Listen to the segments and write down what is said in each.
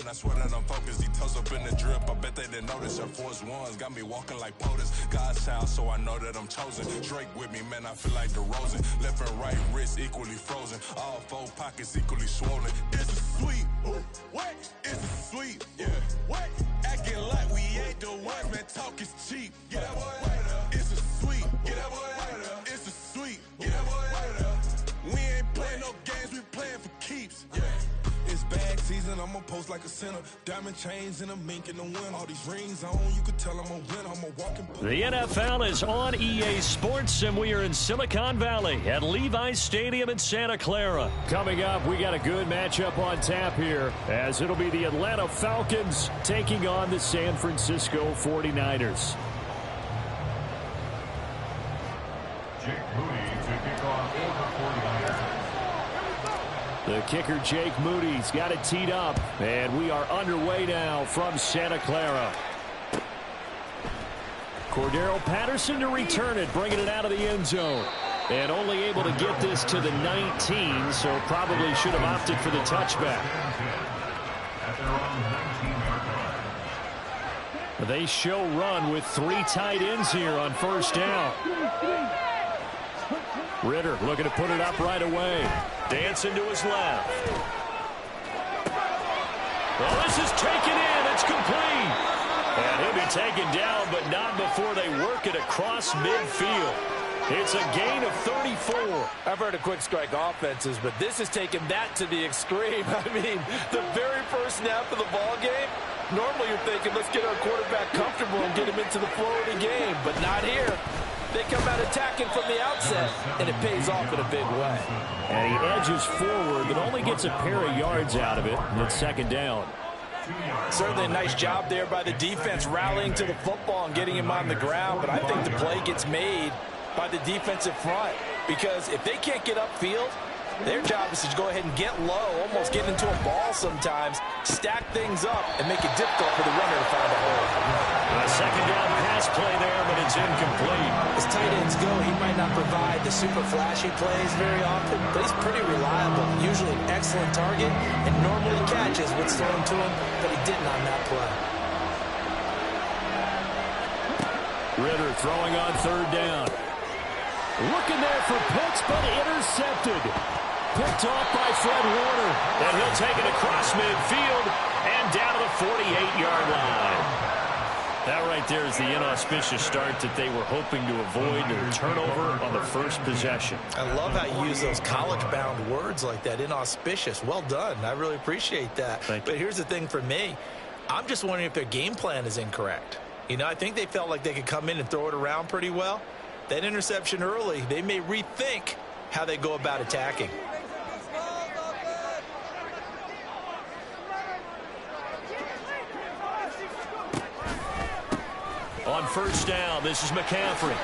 I swear that I'm focused. These toes up in the drip, I bet they didn't notice. Air Force Ones got me walking like POTUS. God's house, so I know that I'm chosen. Drake with me, man, I feel like DeRozan. Left and right wrist equally frozen. All four pockets equally swollen. It's a sweet, what? It's a sweet, yeah. What? Acting like we ain't the ones, man, talk is cheap. Get that boy right up. It's a sweet, get that boy right up. It's a sweet, get that boy right up. We ain't playing no games, we playing for keeps, yeah. It's bag season, I'ma post like a center. Diamond chains and a mink in the wind. All these rings on, you could tell I'm a winner. I'm a walking. The NFL is on EA Sports, and we are in Silicon Valley at Levi's Stadium in Santa Clara. Coming up, we got a good matchup on tap here, as it'll be the Atlanta Falcons taking on the San Francisco 49ers. Jake Moody to kick off for the 49ers. The kicker, Jake Moody's got it teed up, and we are underway now from Santa Clara. Cordero Patterson to return it, bringing it out of the end zone. And only able to get this to the 19, so probably should have opted for the touchback. They show run with 3 tight ends here on first down. Ritter looking to put it up right away. Dancing to his left. Well, this is taken in. It's complete. And he'll be taken down, but not before they work it across midfield. It's a gain of 34. I've heard of quick strike offenses, but this has taken that to the extreme. I mean, the very first snap of the ball game, normally you're thinking, let's get our quarterback comfortable and get him into the flow of the game, but not here. They come out attacking from the outset, and it pays off in a big way. And he edges forward, but only gets a pair of yards out of it, and it's second down. Certainly a nice job there by the defense rallying to the football and getting him on the ground, but I think the play gets made by the defensive front, because if they can't get upfield, their job is to go ahead and get low, almost get into a ball sometimes, stack things up, and make it difficult for the runner to find a hole. A second down pass play there, but it's incomplete. As tight ends go, he might not provide the super flashy plays very often, but he's pretty reliable, usually an excellent target, and normally catches what's thrown to him, but he didn't on that play. Ritter throwing on third down. Looking there for Pitts, but intercepted. Picked off by Fred Warner. And he'll take it across midfield and down to the 48-yard line. That right there is the inauspicious start that they were hoping to avoid, a turnover on the first possession. I love how you use those college-bound words like that, inauspicious. Well done. I really appreciate that. But here's the thing for me. I'm just wondering if their game plan is incorrect. You know, I think they felt like they could come in and throw it around pretty well. That interception early, they may rethink how they go about attacking. On first down, this is McCaffrey.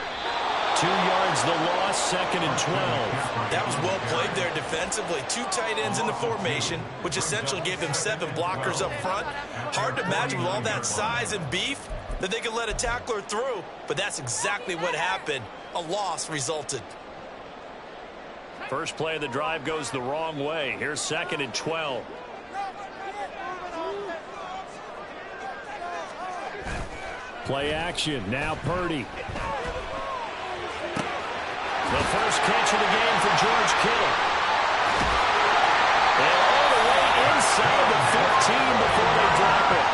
2 yards the loss, second and 12. That was well played there defensively. 2 tight ends in the formation, which essentially gave them 7 blockers up front. Hard to imagine with all that size and beef that they could let a tackler through, but that's exactly what happened. A loss resulted. First play of the drive goes the wrong way. Here's second and 12. Play action. Now Purdy. The first catch of the game for George Kittle. And all the way inside the 15 before they drop it.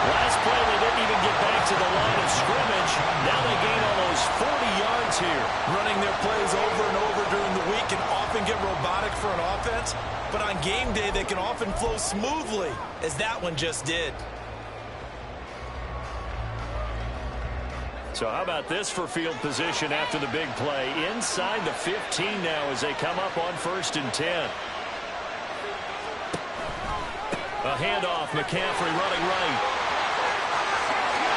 Last play, they didn't even get back to the line of scrimmage. Now they gain almost 40 yards here. Running their plays over and over during the week can often get robotic for an offense, but on game day, they can often flow smoothly, as that one just did. So how about this for field position after the big play? Inside the 15 now as they come up on first and 10. A handoff, McCaffrey running right.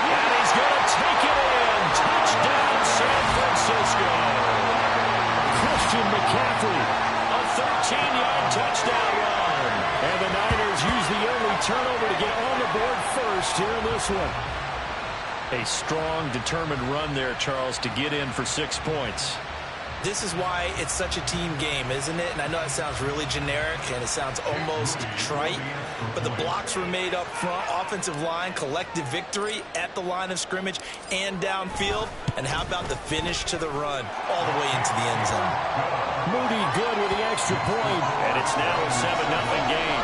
And he's going to take it in. Touchdown, San Francisco. Christian McCaffrey, a 13-yard touchdown run. And the Niners use the only turnover to get on the board first here in this one. A strong, determined run there, Charles, to get in for 6 points. This is why it's such a team game, isn't it? And I know it sounds really generic and it sounds almost trite, but the blocks were made up front, offensive line, collective victory at the line of scrimmage and downfield. And how about the finish to the run all the way into the end zone? Moody good with the extra point, and it's now a 7-0 game.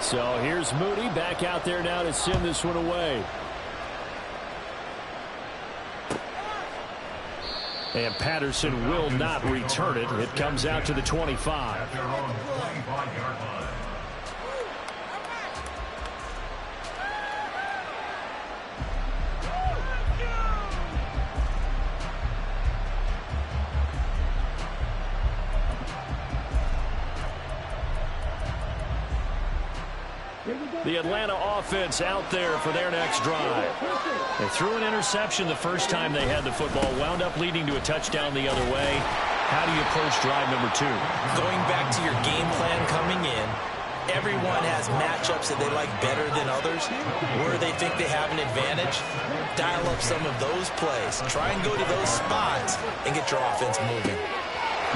So here's Moody back out there now to send this one away. And Patterson will not return it. It comes out to the 25. The Atlanta offense out there for their next drive. They threw an interception the first time they had the football, wound up leading to a touchdown the other way. How do you approach drive number 2? Going back to your game plan coming in, everyone has matchups that they like better than others. Where they think they have an advantage, dial up some of those plays. Try and go to those spots and get your offense moving.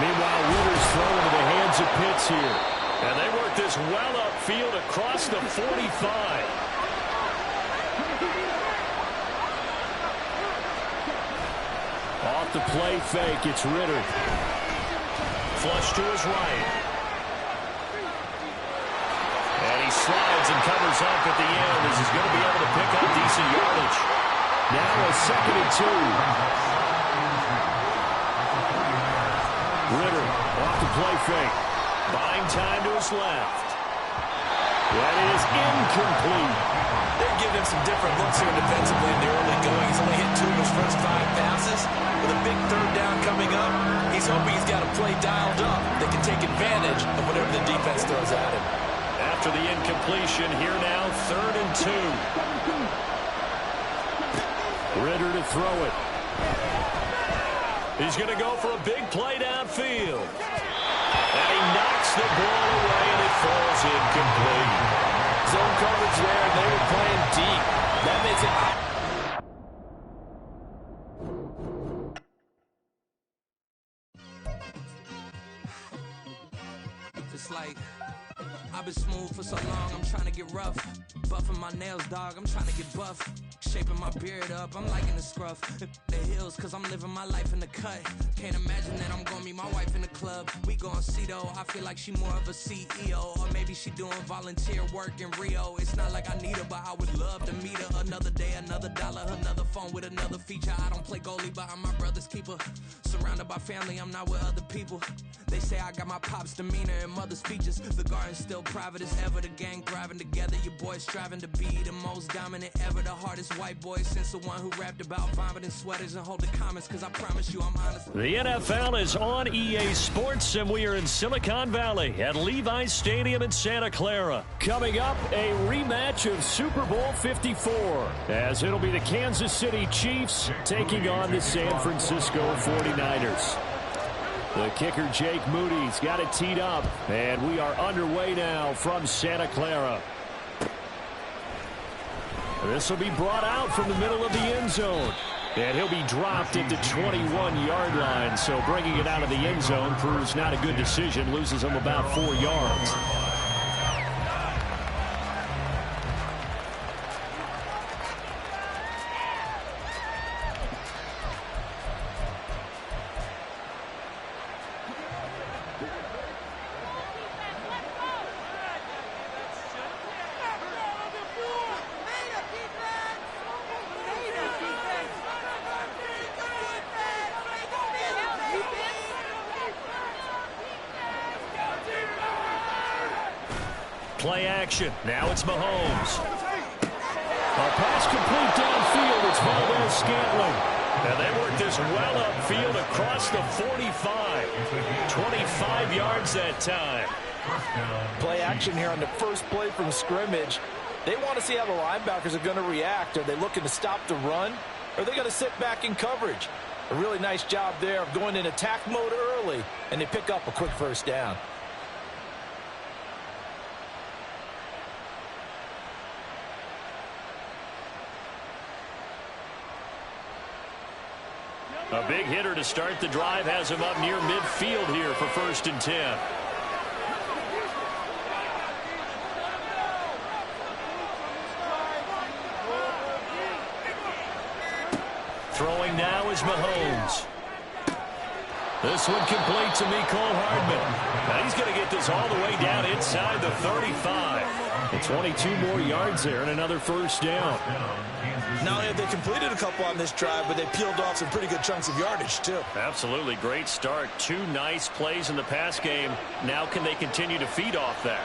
Meanwhile, Ritter's thrown into the hands of Pitts here. And they work this well upfield across the 45. Off the play fake, it's Ritter. Flush to his right. And he slides and covers up at the end as he's going to be able to pick up decent yardage. Now a 2nd and 2. Ritter off the play fake. Buying time to his left. That is incomplete. They're giving him some different looks here defensively in the early going. He's only hit 2 of his first 5 passes. With a big 3rd down coming up, he's hoping he's got a play dialed up that can take advantage of whatever the defense throws at him. After the incompletion, here now 3rd and 2. Ritter to throw it. He's going to go for a big play downfield. And he knocks the ball away, and it falls incomplete. Zone coverage there. They were playing deep. That makes it. Just like I've been smooth for so long, I'm trying to get rough. Buffing my nails, dog, I'm trying to get buff. Shaping my beard up, I'm liking the scruff. The hills, cause I'm living my life in the cut. Can't imagine that I'm gonna meet my wife in the club. We gon' see though, I feel like she more of a CEO. Or maybe she doing volunteer work in Rio. It's not like I need her, but I would love to meet her. Another day, another dollar, another phone with another feature. I don't play goalie, but I'm my brother's keeper. Surrounded by family, I'm not with other people. They say I got my pop's demeanor and mother's features. The garden's still private as ever, the gang thriving together. Your boys striving to be the most dominant ever. The hardest white boy since the one who rapped about vomiting sweaters and holding comments, cause I promise you I'm honest. The NFL is on EA Sports, and we are in Silicon Valley at Levi's Stadium in Santa Clara. Coming up, a rematch of Super Bowl 54, as it'll be the Kansas City Chiefs taking on the San Francisco 49ers. The kicker, Jake Moody's got it teed up, and we are underway now from Santa Clara. This will be brought out from the middle of the end zone, and he'll be dropped at the 21-yard line, so bringing it out of the end zone proves not a good decision, loses him about 4 yards. Play action. Now it's Mahomes. A pass complete downfield. It's Valdez-Scantling. And they work this well upfield across the 45. 25 yards that time. Play action here on the first play from scrimmage. They want to see how the linebackers are going to react. Are they looking to stop the run? Or are they going to sit back in coverage? A really nice job there of going in attack mode early, and they pick up a quick first down. A big hitter to start the drive has him up near midfield here for 1st and 10. Throwing now is Mahomes. This one complete to Mecole Hardman. Now he's going to get this all the way down inside the 35. And 22 more yards there and another first down. Not only have they completed a couple on this drive, but they peeled off some pretty good chunks of yardage, too. Absolutely great start. 2 nice plays in the pass game. Now can they continue to feed off that?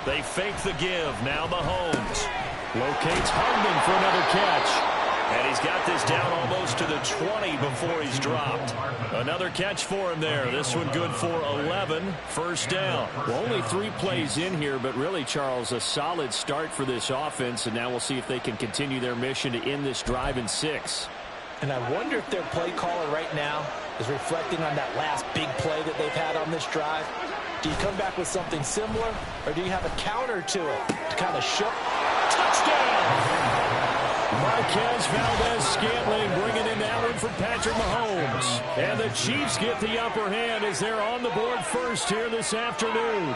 They fake the give. Now Mahomes locates Hardman for another catch. And he's got this down almost to the 20 before he's dropped. Another catch for him there. This one good for 11. First down. Well, only 3 plays in here, but really, Charles, a solid start for this offense. And now we'll see if they can continue their mission to end this drive in 6. And I wonder if their play caller right now is reflecting on that last big play that they've had on this drive. Do you come back with something similar, or do you have a counter to it to kind of show? Touchdown! Marquez Valdez-Scantling bringing in that one for Patrick Mahomes. And the Chiefs get the upper hand as they're on the board first here this afternoon.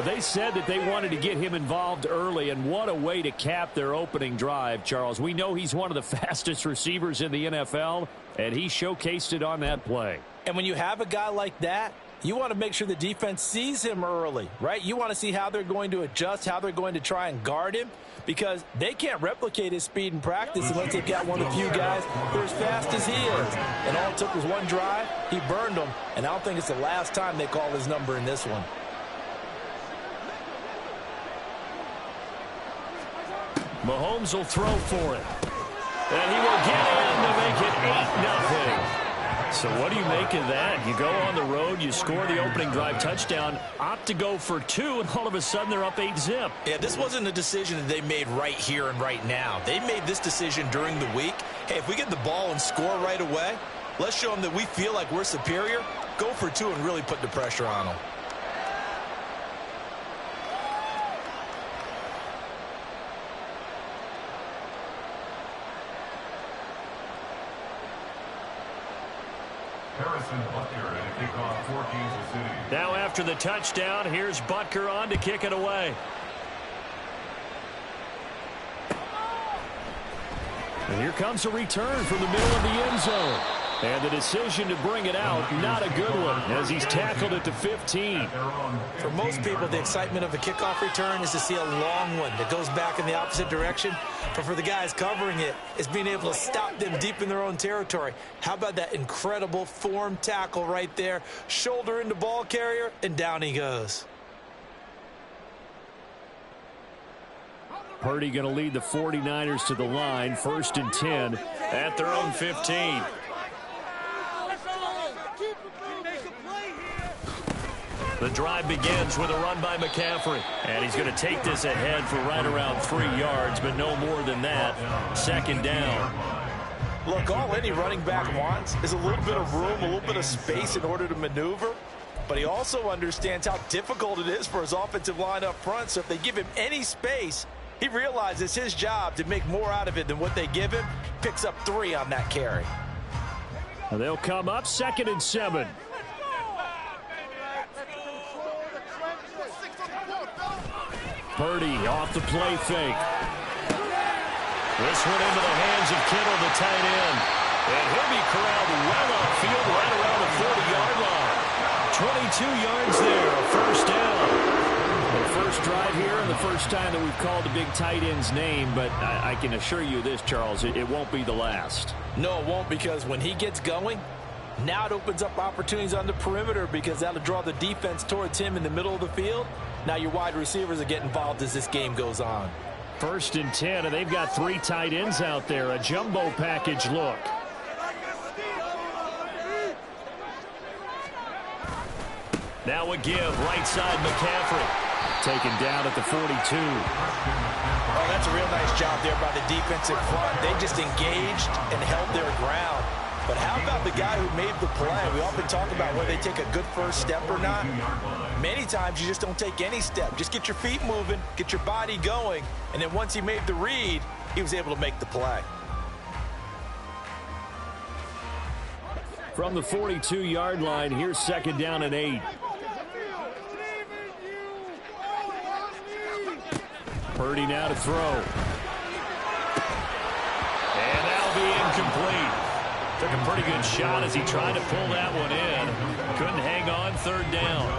They said that they wanted to get him involved early, and what a way to cap their opening drive, Charles. We know he's one of the fastest receivers in the NFL, and he showcased it on that play. And when you have a guy like that, you want to make sure the defense sees him early, right? You want to see how they're going to adjust, how they're going to try and guard him, because they can't replicate his speed in practice unless they've got one of the few guys who are as fast as he is. And all it took was one drive. He burned them, and I don't think it's the last time they call his number in this one. Mahomes will throw for it. And he will get in to make it 8-0. So what do you make of that? You go on the road, you score the opening drive touchdown, opt to go for 2, and all of a sudden they're up 8-zip. Yeah, this wasn't a decision that they made right here and right now. They made this decision during the week. Hey, if we get the ball and score right away, let's show them that we feel like we're superior. Go for 2 and really put the pressure on them. Now after the touchdown, here's Butker on to kick it away. And here comes a return from the middle of the end zone. And the decision to bring it out, not a good one, as he's tackled it to 15. For most people, the excitement of a kickoff return is to see a long one that goes back in the opposite direction. But for the guys covering it, it's being able to stop them deep in their own territory. How about that incredible form tackle right there? Shoulder into ball carrier, and down he goes. Purdy going to lead the 49ers to the line, 1st and 10 at their own 15. The drive begins with a run by McCaffrey. And he's going to take this ahead for right around 3 yards, but no more than that. 2nd down. Look, all any running back wants is a little bit of room, a little bit of space in order to maneuver. But he also understands how difficult it is for his offensive line up front. So if they give him any space, he realizes it's his job to make more out of it than what they give him. Picks up 3 on that carry. They'll come up 2nd and 7. Purdy off the play fake. This one into the hands of Kittle, the tight end. And he'll be corralled well upfield right around the 40-yard line. 22 yards there, a first down. The first drive here and the first time that we've called the big tight end's name, but I can assure you this, Charles, it won't be the last. No, it won't, because when he gets going, now it opens up opportunities on the perimeter, because that'll draw the defense towards him in the middle of the field. Now your wide receivers are getting involved as this game goes on. 1st and 10, and they've got 3 tight ends out there. A jumbo package look. Now a give, right side McCaffrey. taken down at the 42. Oh, that's a real nice job there by the defensive front. They just engaged and held their ground. But how about the guy who made the play? We often talk about whether they take a good first step or not. Many times you just don't take any step. Just get your feet moving, get your body going, and then once he made the read, he was able to make the play. From the 42-yard line, here's 2nd down and 8. Purdy now to throw. And that'll be incomplete. Took a pretty good shot as he tried to pull that one in. Couldn't hang on, 3rd down.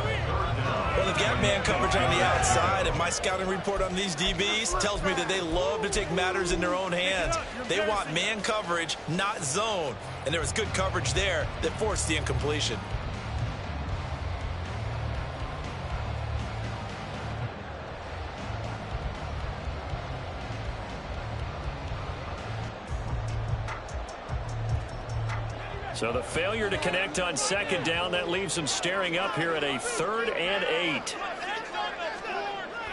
Well, they've got man coverage on the outside, and my scouting report on these DBs tells me that they love to take matters in their own hands. They want man coverage, not zone. And there was good coverage there that forced the incompletion. So the failure to connect on 2nd down, that leaves them staring up here at a 3rd and 8.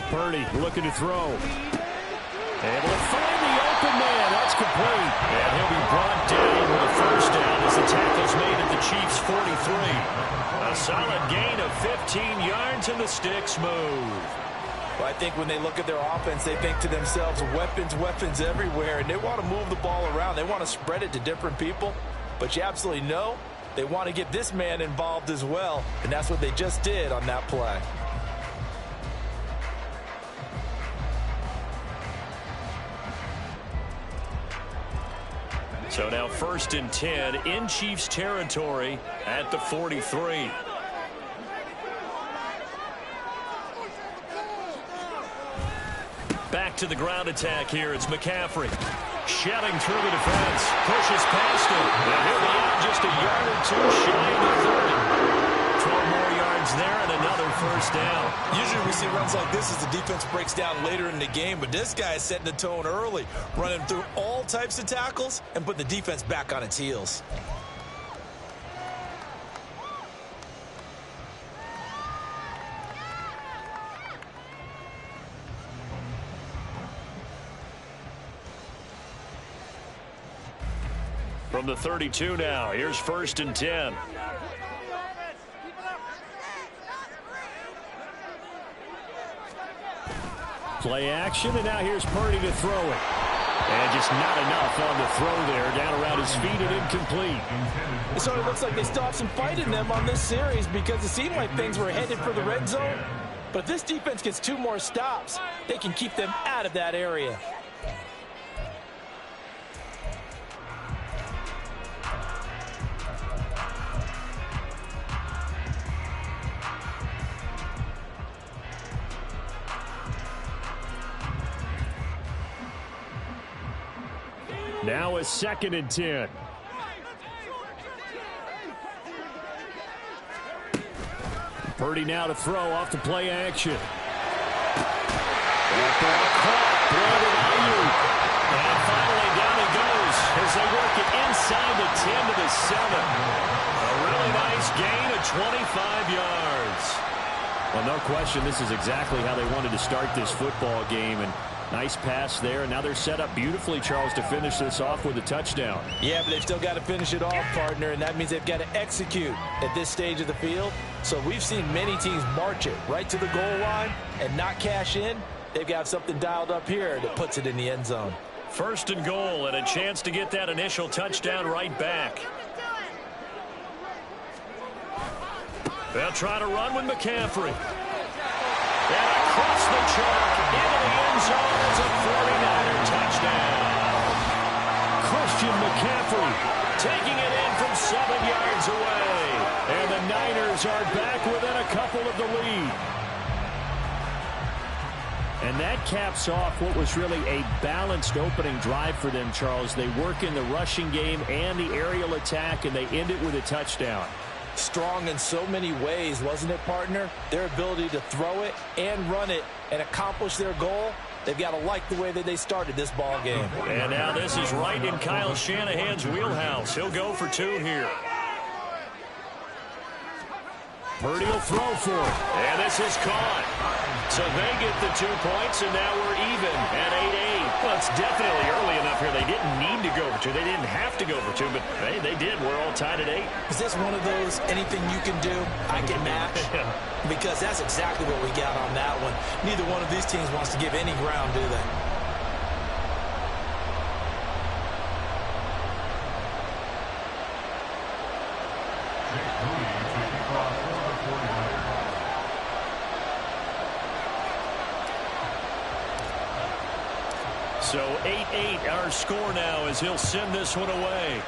Purdy looking to throw. Able to find the open man. That's complete. And he'll be brought down with a 1st down as the tackle's made at the Chiefs' 43. A solid gain of 15 yards and the sticks move. Well, I think when they look at their offense, they think to themselves, weapons, weapons everywhere, and they want to move the ball around. They want to spread it to different people. But you absolutely know they want to get this man involved as well, and that's what they just did on that play. So now 1st and 10 in Chiefs territory at the 43. Back to the ground attack here. It's McCaffrey. Shedding through the defense. Pushes past him. And he'll be out just a yard or two shy of the 30. 12 more yards there and another 1st down. Usually we see runs like this as the defense breaks down later in the game, but this guy is setting the tone early, running through all types of tackles and put the defense back on its heels. From the 32 now, here's 1st and 10. Play action, and now here's Purdy to throw it. And just not enough on the throw there. Down around his feet and incomplete. It sort of looks like they still have some fight in them on this series because it seemed like things were headed for the red zone. But if this defense gets 2 more stops, they can keep them out of that area. Now a 2nd and 10. Purdy now to throw off the play action. That ball caught. Brandon Ayuk. And finally down he goes as they work it inside the 10 to the 7. A really nice gain of 25 yards. Well, no question, this is exactly how they wanted to start this football game. And nice pass there, and now they're set up beautifully, Charles, to finish this off with a touchdown. Yeah, but they've still got to finish it off, partner, and that means they've got to execute at this stage of the field. So we've seen many teams march it right to the goal line and not cash in. They've got something dialed up here that puts it in the end zone. 1st and goal, and a chance to get that initial touchdown right back. They'll try to run with McCaffrey. And across the chalk into the end zone. It's a 49er touchdown. Christian McCaffrey taking it in from 7 yards away. And the Niners are back within a couple of the lead. And that caps off what was really a balanced opening drive for them, Charles. They work in the rushing game and the aerial attack, and they end it with a touchdown. Strong in so many ways, wasn't it, partner? Their ability to throw it and run it and accomplish their goal, they've got to like the way that they started this ball game. And now this is right in Kyle Shanahan's wheelhouse. He'll go for 2 here. Purdy will throw for it. And this is caught. So they get the 2 points, and now we're even at 8-8. Well, it's definitely early enough here. They didn't need to go for 2. They didn't have to go for 2, but hey, they did. We're all tied at 8. Is this one of those anything you can do, I can match? Because that's exactly what we got on that one. Neither one of these teams wants to give any ground, do they? So 8-8 our score now as he'll send this one away.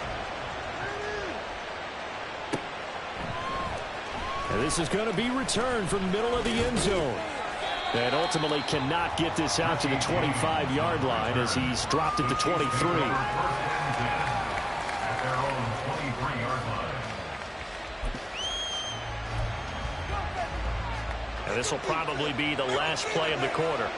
And this is going to be returned from the middle of the end zone. And ultimately cannot get this out to the 25-yard line as he's dropped at the 23. And this will probably be the last play of the quarter.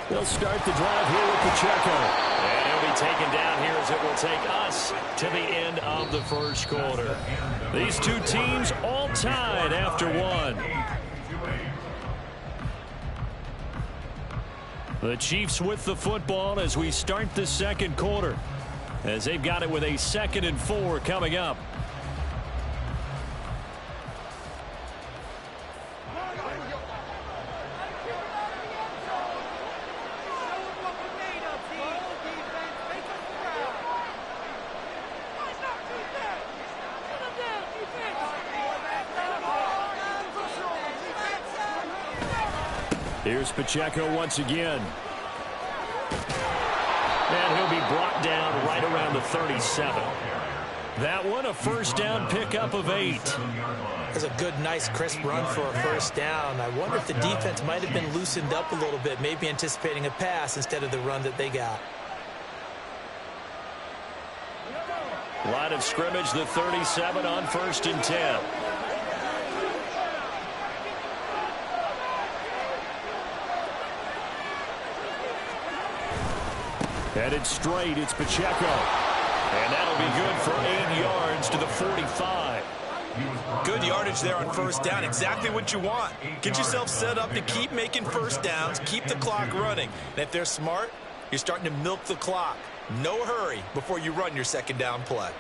They'll start the drive here with Pacheco. And he'll be taken down here as it will take us to the end of the first quarter. These two teams all tied after one. The Chiefs with the football as we start the second quarter, as they've got it with a 2nd and 4 coming up. Here's Pacheco once again. And he'll be brought down right around the 37. That one, a first down pickup of 8. That's a good, nice, crisp run for a first down. I wonder if the defense might have been loosened up a little bit, maybe anticipating a pass instead of the run that they got. Line of scrimmage, the 37 on 1st and 10. Headed straight, it's Pacheco. And that'll be good for 8 yards to the 45. Good yardage there on first down. Exactly what you want. Get yourself set up to keep making first downs, keep the clock running. And if they're smart, you're starting to milk the clock. No hurry before you run your second down play.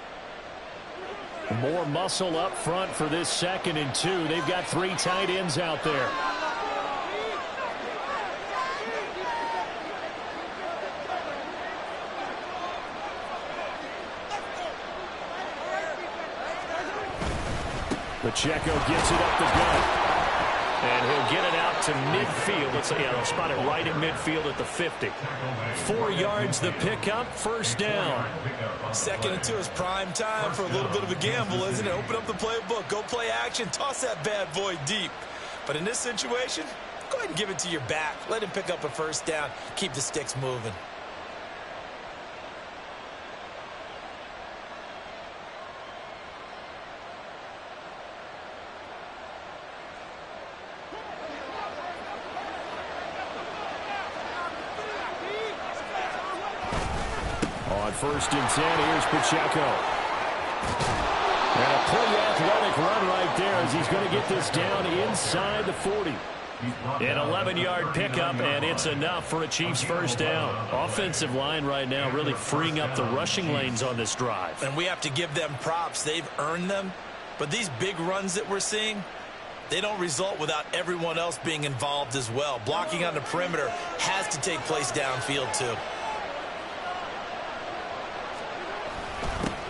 More muscle up front for this 2nd and 2. They've got 3 tight ends out there. Pacheco gets it up the gut. And he'll get it out to midfield. Let's say, they'll spot it right at midfield at the 50. 4 yards the pickup, first down. 2nd and 2 is prime time for a little bit of a gamble, isn't it? Open up the playbook, go play action, toss that bad boy deep. But in this situation, go ahead and give it to your back. Let him pick up a first down. Keep the sticks moving. On 1st and 10, here's Pacheco. And a pretty athletic run right there as he's going to get this down inside the 40. An 11-yard pickup, and it's enough for a Chiefs first down. Offensive line right now really freeing up the rushing lanes on this drive. And we have to give them props. They've earned them. But these big runs that we're seeing, they don't result without everyone else being involved as well. Blocking on the perimeter has to take place downfield too.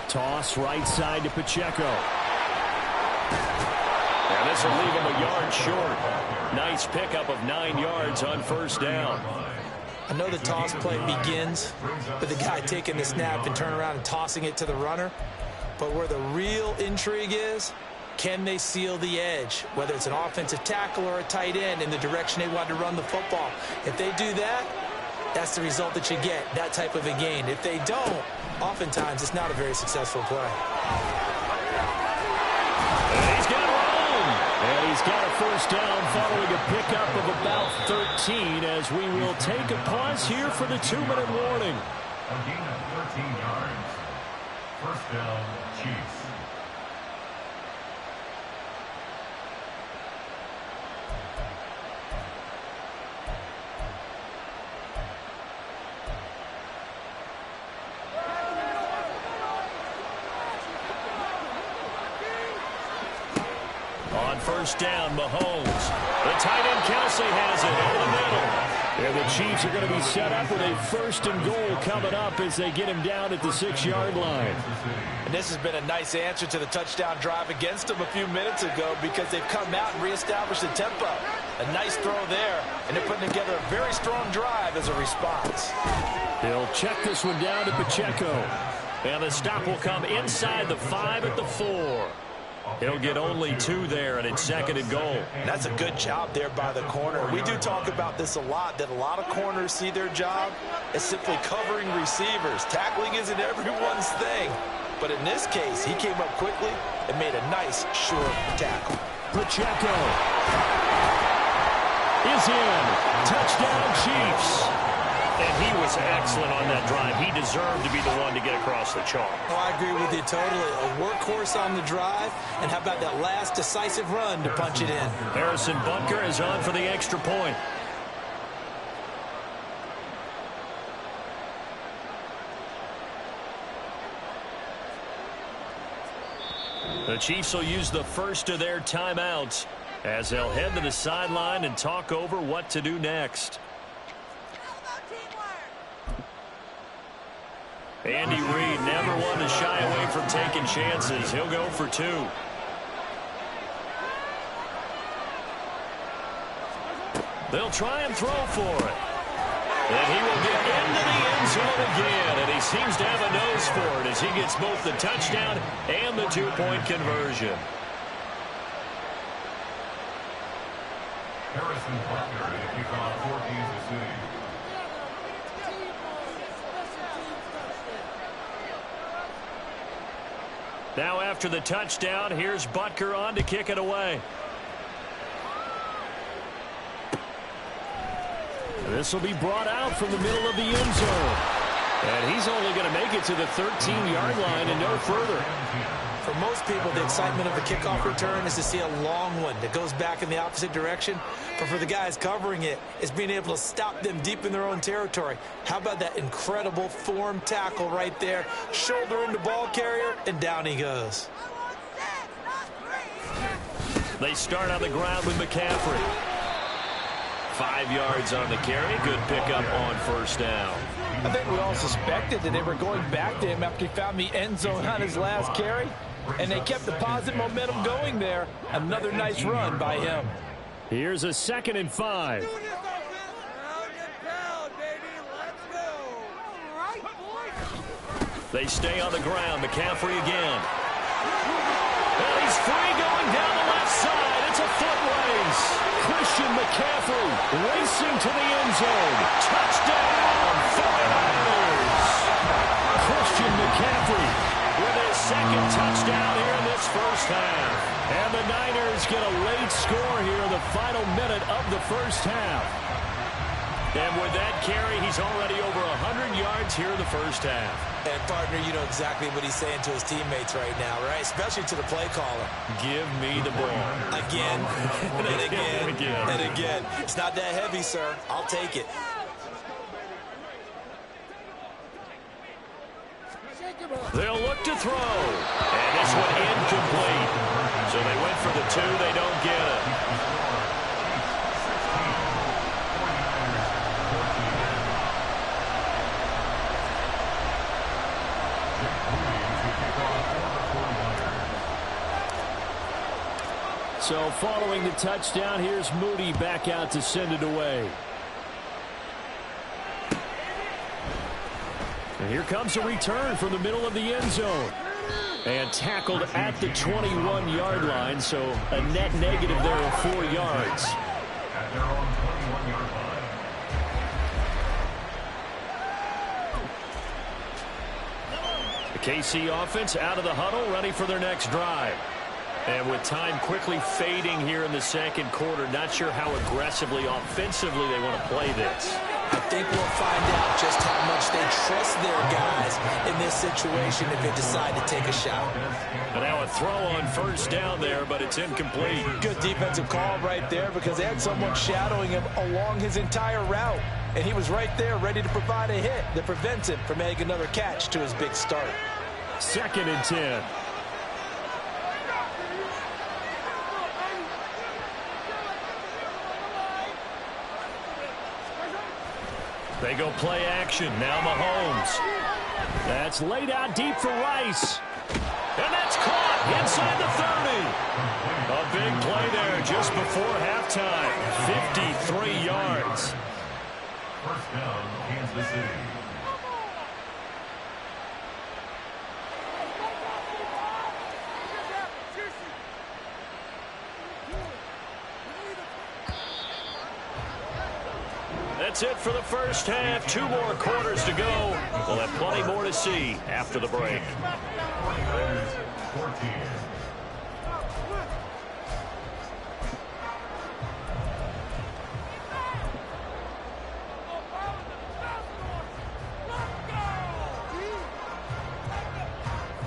Toss right side to Pacheco. And this will leave him a yard short. Nice pickup of 9 yards on first down. I know the toss play begins with the guy taking the snap and turning around and tossing it to the runner. But where the real intrigue is, can they seal the edge? Whether it's an offensive tackle or a tight end in the direction they want to run the football. If they do that, that's the result that you get, that type of a gain. If they don't, oftentimes it's not a very successful play. And he's got room. And he he's got a first down following a pickup of about 13 as we will take a pause here for the 2-minute warning. A gain of 13 yards. First down, Chiefs. On first down, Mahomes. The tight end, Kelsey, has it over the middle. And the Chiefs are going to be set up with a first and goal coming up as they get him down at the 6-yard line. And this has been a nice answer to the touchdown drive against them a few minutes ago because they've come out and reestablished the tempo. A nice throw there, and they're putting together a very strong drive as a response. They'll check this one down to Pacheco. And the stop will come inside the 5 at the 4. He'll get only 2 there, and it's 2nd and goal. And that's a good job there by the corner. We do talk about this a lot, that a lot of corners see their job as simply covering receivers. Tackling isn't everyone's thing. But in this case, he came up quickly and made a nice, sure tackle. Pacheco is in. Touchdown, Chiefs. And he was excellent on that drive. He deserved to be the one to get across the chalk. Oh, I agree with you totally. A workhorse on the drive, and how about that last decisive run to punch it in? Harrison Butker is on for the extra point. The Chiefs will use the first of their timeouts as they'll head to the sideline and talk over what to do next. Andy Reid never one to shy away from taking chances. He'll go for 2. They'll try and throw for it. And he will get into the end zone again. And he seems to have a nose for it as he gets both the touchdown and the 2-point conversion. Harrison Butker to kick off for Kansas City. Now after the touchdown, here's Butker on to kick it away. This will be brought out from the middle of the end zone. And he's only going to make it to the 13-yard line and no further. For most people, the excitement of the kickoff return is to see a long one that goes back in the opposite direction. But for the guys covering it, it's being able to stop them deep in their own territory. How about that incredible form tackle right there? Shoulder into ball carrier, and down he goes. They start on the ground with McCaffrey. 5 yards on the carry. Good pickup on first down. I think we all suspected that they were going back to him after he found the end zone on his last carry. And they kept the positive momentum going there. Another nice run by him. Here's a 2nd and 5. They stay on the ground. McCaffrey again. And he's free going down the left side. It's a foot race. Christian McCaffrey racing to the end zone. Touchdown, 49ers. Christian McCaffrey with his 2nd touchdown here in this first half. And the Niners get a late score here in the final minute of the first half. And with that carry, he's already over 100 yards here in the first half. And, partner, you know exactly what he's saying to his teammates right now, right? Especially to the play caller. Give me the ball. Again, and again, and again. It's not that heavy, sir. I'll take it. They'll look to throw. And this one incomplete. So they went for the 2. They don't get it. So following the touchdown, here's Moody back out to send it away. And here comes a return from the middle of the end zone. And tackled at the 21-yard line, so a net negative there of 4 yards. At their own 21-yard line. The KC offense out of the huddle, ready for their next drive. And with time quickly fading here in the second quarter, not sure how aggressively, offensively they want to play this. I think we'll find out just how much they trust their guys in this situation if they decide to take a shot. And now a throw on first down there, but it's incomplete. Good defensive call right there because they had someone shadowing him along his entire route. And he was right there ready to provide a hit that prevents him from making another catch to his big start. 2nd and 10. They go play action. Now Mahomes. That's laid out deep for Rice. And that's caught inside the 30. A big play there just before halftime. 53 yards. First down, Kansas City. That's it for the first half. 2 more quarters to go. We'll have plenty more to see after the break. 49ers 14.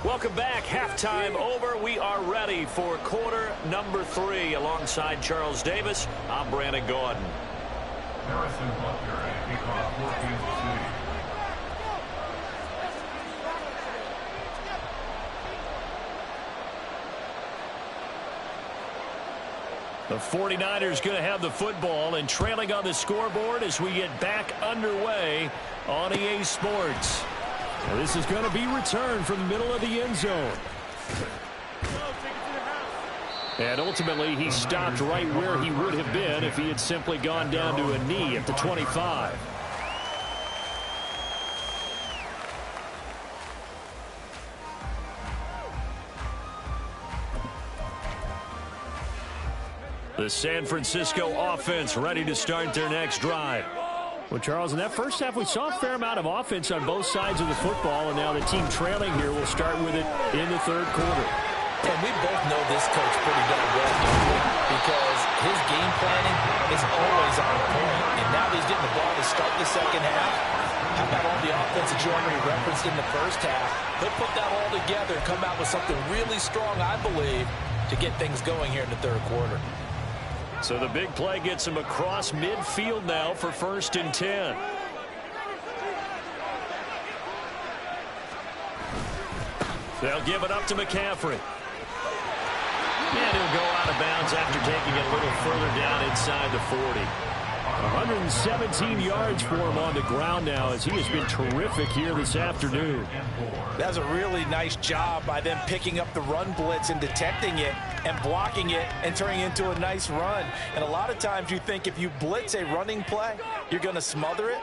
Welcome back. Halftime over. We are ready for quarter number 3. Alongside Charles Davis, I'm Brandon Gordon. Harrison Butker at kickoff for Kansas City. The 49ers going to have the football and trailing on the scoreboard as we get back underway on EA Sports. Now this is going to be returned from the middle of the end zone. And ultimately, he stopped right where he would have been if he had simply gone down to a knee at the 25. The San Francisco offense ready to start their next drive. Well, Charles, in that first half, we saw a fair amount of offense on both sides of the football, and now the team trailing here will start with it in the third quarter. And we both know this coach pretty darn well, because his game planning is always on point. And now he's getting the ball to start the second half. How about all the offense that you already referenced in the first half? He'll put that all together and come out with something really strong, I believe, to get things going here in the third quarter. So the big play gets him across midfield now for 1st and 10. They'll give it up to McCaffrey. And he'll go out of bounds after taking it a little further down inside the 40. 117 yards for him on the ground now as he has been terrific here this afternoon. That's a really nice job by them picking up the run blitz and detecting it and blocking it and turning it into a nice run. And a lot of times you think if you blitz a running play, you're going to smother it.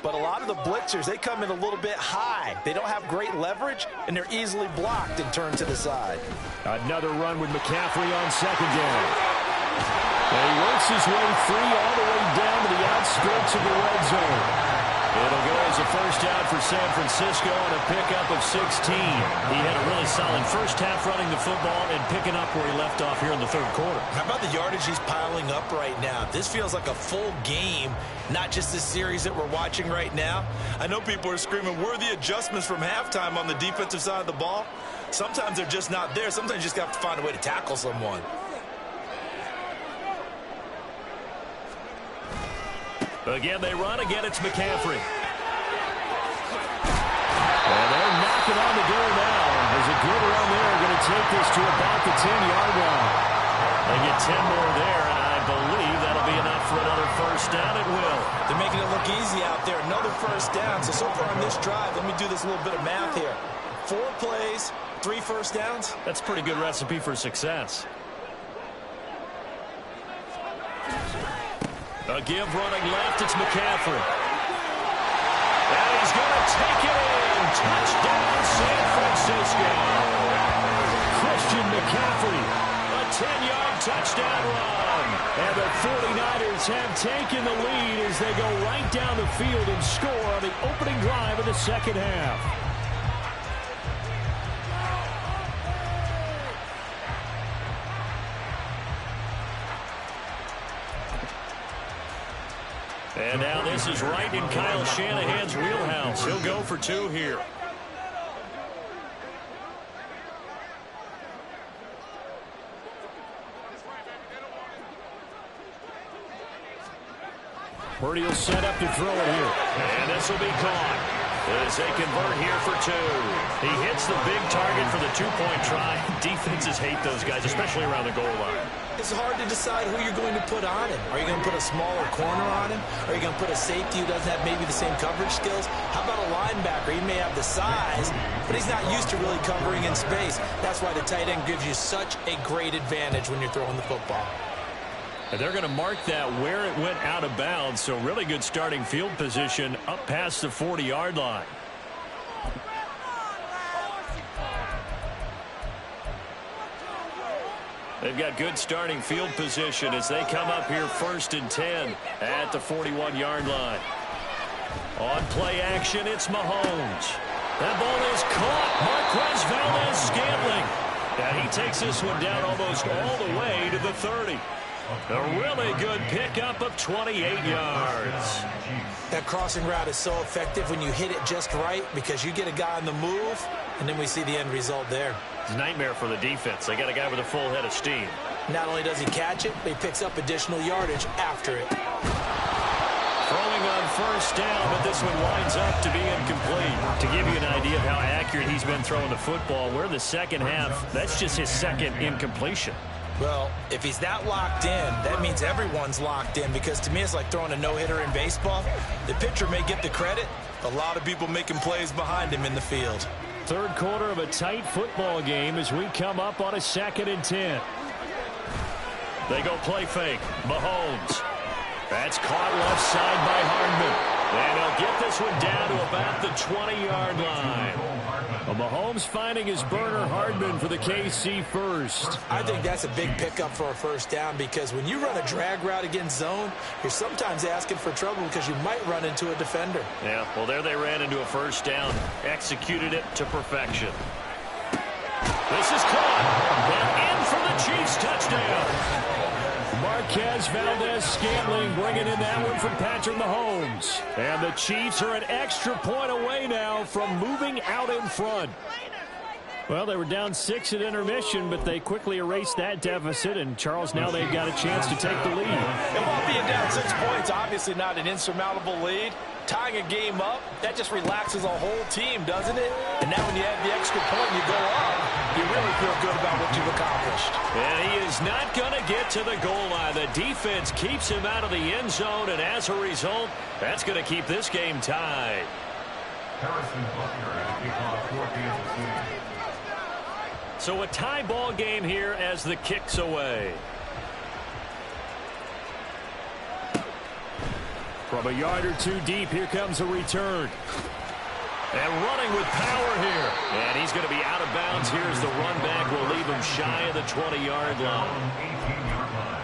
But a lot of the blitzers, they come in a little bit high. They don't have great leverage, and they're easily blocked and turned to the side. Another run with McCaffrey on 2nd down. And he works his way free all the way down to the outskirts of the red zone. It'll go as a first down for San Francisco and a pickup of 16. He had a really solid first half running the football and picking up where he left off here in the third quarter. How about the yardage he's piling up right now? This feels like a full game, not just the series that we're watching right now. I know people are screaming, where are the adjustments from halftime on the defensive side of the ball? Sometimes they're just not there. Sometimes you just have to find a way to tackle someone. Again, they run. Again, it's McCaffrey. And they're knocking on the door now. There's a good run there. Going to take this to about the 10-yard line. They get 10 more there, and I believe that'll be enough for another first down. It will. They're making it look easy out there. Another first down. So far on this drive, let me do this little bit of math here. 4 plays, 3 first downs. That's a pretty good recipe for success. A give running left, it's McCaffrey. And he's going to take it in. Touchdown, San Francisco. Christian McCaffrey, a 10-yard touchdown run. And the 49ers have taken the lead as they go right down the field and score on the opening drive of the second half. And now this is right in Kyle Shanahan's wheelhouse. He'll go for 2 here. Purdy will set up to throw it here. And this will be caught as they convert here for 2. He hits the big target for the 2-point try. Defenses hate those guys, especially around the goal line. It's hard to decide who you're going to put on him. Are you going to put a smaller corner on him? Are you going to put a safety who doesn't have maybe the same coverage skills? How about a linebacker? He may have the size, but he's not used to really covering in space. That's why the tight end gives you such a great advantage when you're throwing the football. And they're going to mark that where it went out of bounds, so really good starting field position up past the 40-yard line. They've got good starting field position as they come up here 1st and 10 at the 41-yard line. On play action, it's Mahomes. That ball is caught. Marquez Valdes-Scantling. And he takes this one down almost all the way to the 30. A really good pickup of 28 yards. That crossing route is so effective when you hit it just right because you get a guy on the move, and then we see the end result there. It's a nightmare for the defense. They got a guy with a full head of steam. Not only does he catch it, but he picks up additional yardage after it. Throwing on 1st down, but this one winds up to be incomplete. To give you an idea of how accurate he's been throwing the football, we're in the second half. That's just his 2nd incompletion. Well, if he's that locked in, that means everyone's locked in because to me it's like throwing a no-hitter in baseball. The pitcher may get the credit. A lot of people making plays behind him in the field. 3rd quarter of a tight football game as we come up on a 2nd and 10. They go play fake. Mahomes. That's caught left side by Hardman. And he'll get this one down to about the 20-yard line. Well, Mahomes finding his burner Hardman for the KC first. I think that's a big pickup for a 1st down because when you run a drag route against zone, you're sometimes asking for trouble because you might run into a defender. Yeah, well, there they ran into a 1st down. Executed it to perfection. This is caught. And in for the Chiefs touchdown. Marquez Valdes-Scantling bringing in that one from Patrick Mahomes. And the Chiefs are an extra point away now from moving out in front. Well, they were down 6 at intermission, but they quickly erased that deficit. And, Charles, now they've got a chance to take the lead. And while being down 6 points, obviously not an insurmountable lead, tying a game up, that just relaxes a whole team, doesn't it? And now when you have the extra point and you go up, you really feel good about what you've accomplished. And he is not going to get to the goal line. The defense keeps him out of the end zone, and as a result, that's going to keep this game tied. Harrison Butker at kickoff for Kansas City. So a tie ball game here as the kick's away. From a yard or 2 deep, here comes a return. And running with power here. And he's going to be out of bounds here as the run back will leave him shy of the 20-yard line. 18-yard line.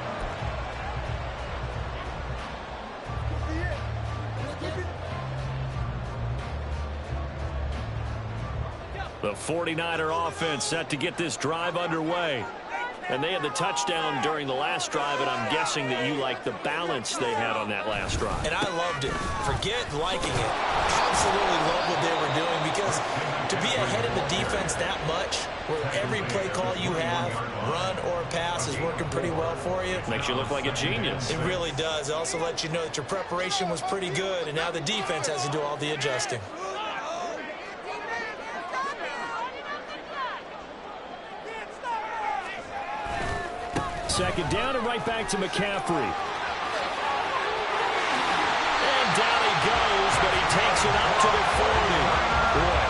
The 49er offense set to get this drive underway. And they had the touchdown during the last drive, and I'm guessing that you like the balance they had on that last drive. And I loved it. Forget liking it. Absolutely love what they were doing because to be ahead of the defense that much, where every play call you have, run or pass, is working pretty well for you. Makes you look like a genius. It really does. It also lets you know that your preparation was pretty good, and now the defense has to do all the adjusting. Second down and right back to McCaffrey. And down he goes, but he takes it up to the 40. Boy,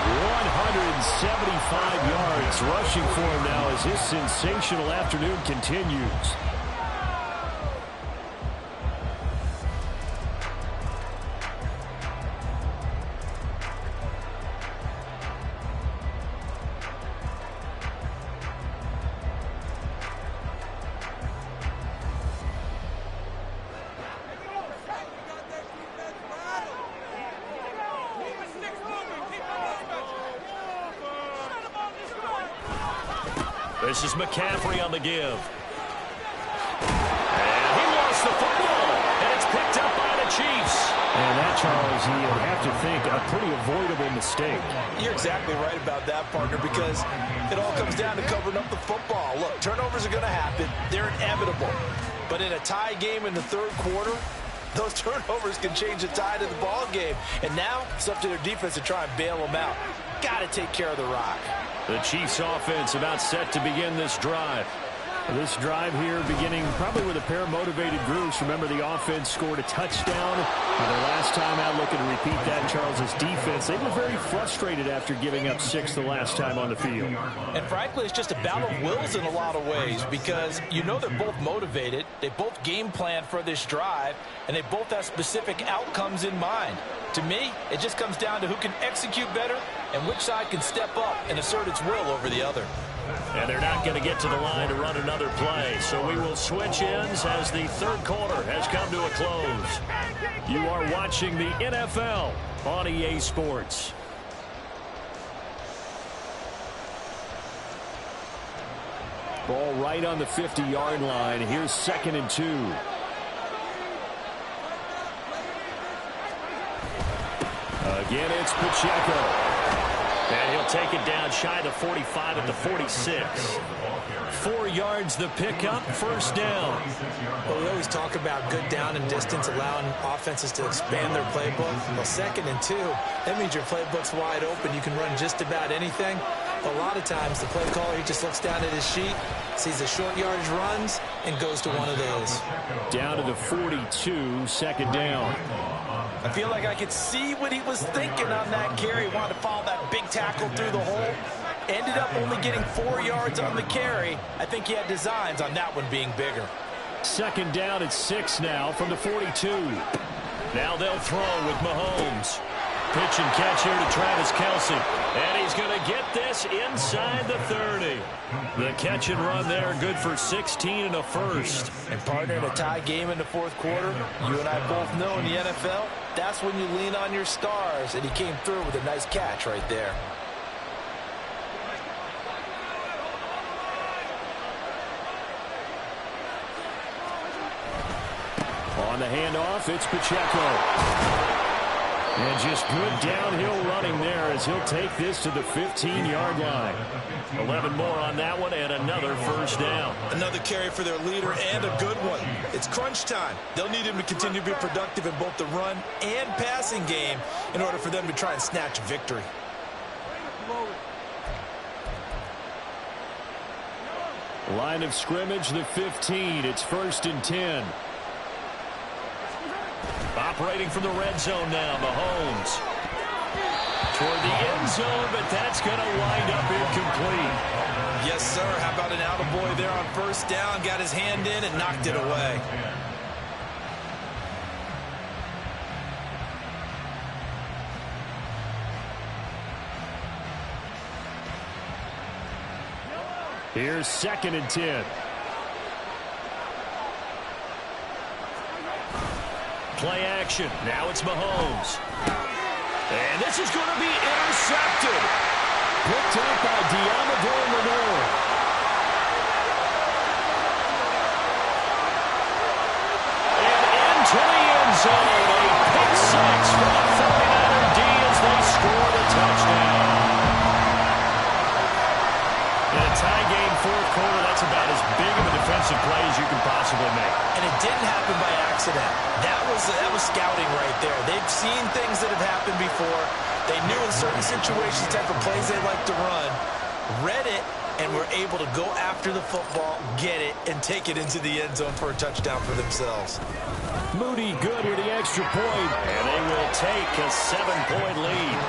175 yards rushing for him now as his sensational afternoon continues. This is McCaffrey on the give. And he lost the football. And it's picked up by the Chiefs. And that, Charles, you'd have to think a pretty avoidable mistake. You're exactly right about that, partner, because it all comes down to covering up the football. Look, turnovers are going to happen. They're inevitable. But in a tie game in the third quarter, those turnovers can change the tide of the ball game. And now it's up to their defense to try and bail them out. Got to take care of the rock. The Chiefs offense about set to begin this drive. This drive here beginning probably with a pair of motivated groups. Remember, the offense scored a touchdown. Their last time out, looking to repeat that, Charles's defense. They were very frustrated after giving up 6 the last time on the field. And frankly, it's just a battle of wills in a lot of ways because you know they're both motivated. They both game plan for this drive, and they both have specific outcomes in mind. To me, it just comes down to who can execute better and which side can step up and assert its will over the other. And they're not going to get to the line to run another play. So we will switch ends as the third quarter has come to a close. You are watching the NFL on EA Sports. Ball right on the 50-yard line. Here's 2nd and 2. Again, it's Pacheco. And he'll take it down shy of the 45 at the 46. 4 yards the pickup, first down. Well, we always talk about good down and distance, allowing offenses to expand their playbook. Well, 2nd and 2, that means your playbook's wide open. You can run just about anything. A lot of times, the play caller, he just looks down at his sheet, sees the short yardage runs, and goes to one of those. Down to the 42, second down. I feel like I could see what he was thinking on that carry. He wanted to follow that big tackle through the hole. Ended up only getting 4 yards on the carry. I think he had designs on that one being bigger. Second down at 6 now from the 42. Now they'll throw with Mahomes. Pitch and catch here to Travis Kelce. And he's going to get this inside the 30. The catch and run there, good for 16 and a first. And partner, in a tie game in the fourth quarter, you and I both know in the NFL, that's when you lean on your stars. And he came through with a nice catch right there. On the handoff, it's Pacheco. And just good downhill running there as he'll take this to the 15-yard line. 11 more on that one and another first down. Another carry for their leader and a good one. It's crunch time. They'll need him to continue to be productive in both the run and passing game in order for them to try and snatch victory. Line of scrimmage, the 15. It's 1st and 10. Operating from the red zone now, Mahomes. Toward the end zone, but that's going to wind up incomplete. Yes, sir. How about an attaboy there on first down? Got his hand in and knocked it away. Here's 2nd and 10. Play action. Now it's Mahomes. And this is going to be intercepted. Picked up by Deommodore Lenoir. And into the end zone. A pick six for the 49er D as they score the touchdown. In a tie game fourth quarter, that's about as big of a defensive play as you can possibly make. And it didn't happen by accident. That was scouting right there. They've seen things that have happened before. They knew in certain situations the type of plays they like to run, read it, and were able to go after the football, get it, and take it into the end zone for a touchdown for themselves. Moody good with the extra point, and they will take a 7-point lead.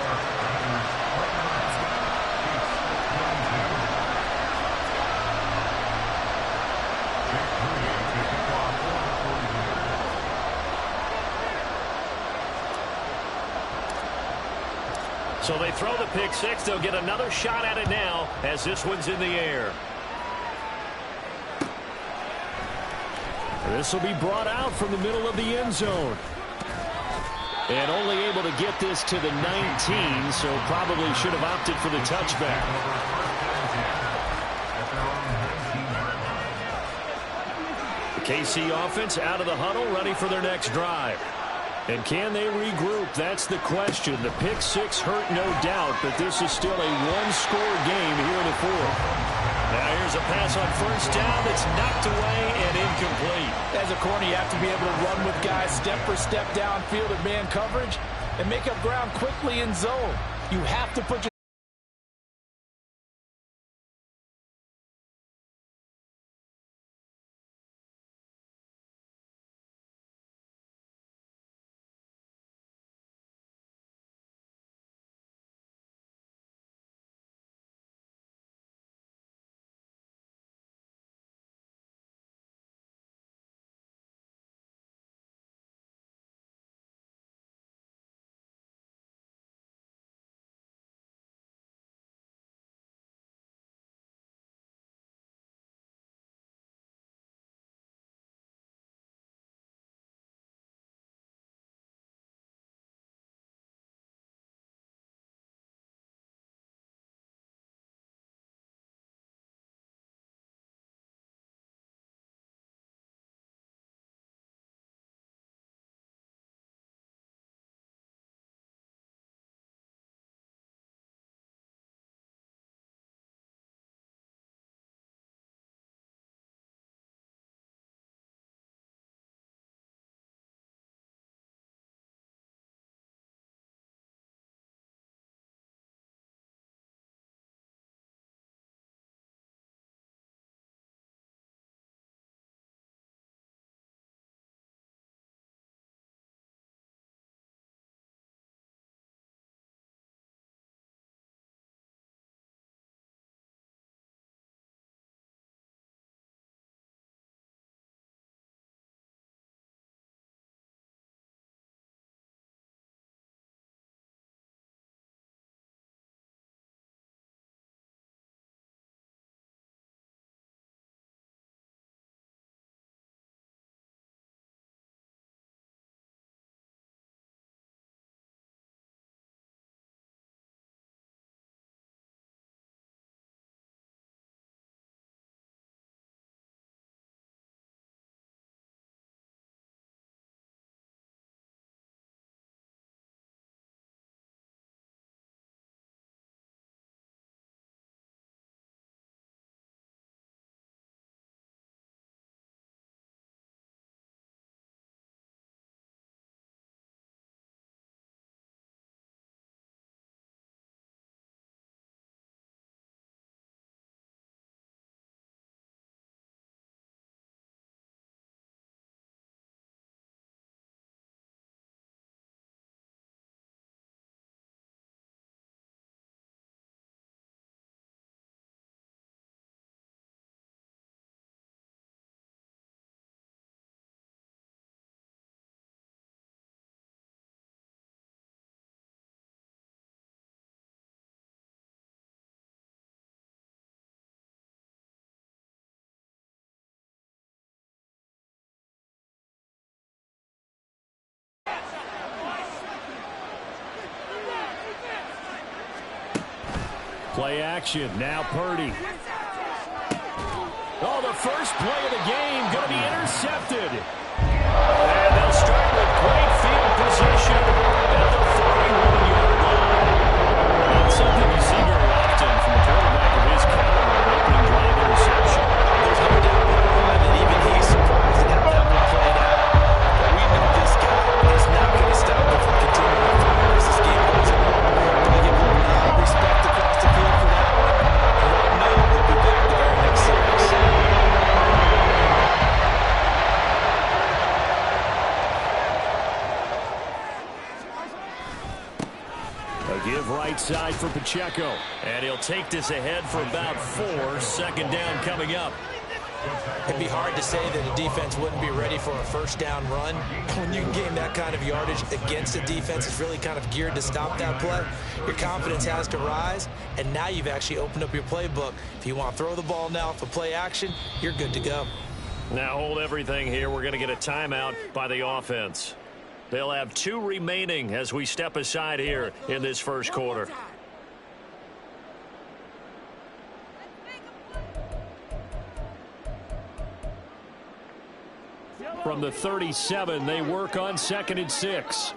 So they throw the pick six. They'll get another shot at it now as this one's in the air. This will be brought out from the middle of the end zone. And only able to get this to the 19, so probably should have opted for the touchback. The KC offense out of the huddle, ready for their next drive. And can they regroup? That's the question. The pick six hurt, no doubt, but this is still a one-score game here in the fourth. Now here's a pass on first down that's knocked away and incomplete. As a corner, you have to be able to run with guys step for step downfield in man coverage and make up ground quickly in zone. You have to put your play action. Now Purdy. Oh, the first play of the game going to be intercepted. And they'll start with great field position at the 41-yard line. Not something you see very often from a quarterback of his caliber, an opening drive interception. There's no doubt in my mind that even he's surprised at how that one played out. But we know this guy is not going to stop him from continuing to fire as this game goes along. Can we give a little nod of respect across the field for that one? And let him know we'll be back the very next series. A give right side for Pacheco. And he'll take this ahead for about 4. Second down coming up. It'd be hard to say that a defense wouldn't be ready for a first down run. When you gain that kind of yardage against a defense that's really kind of geared to stop that play, your confidence has to rise, and now you've actually opened up your playbook. If you want to throw the ball now for play action, you're good to go. Now hold everything here. We're going to get a timeout by the offense. They'll have 2 remaining as we step aside here in this first quarter. From the 37, they work on 2nd and 6.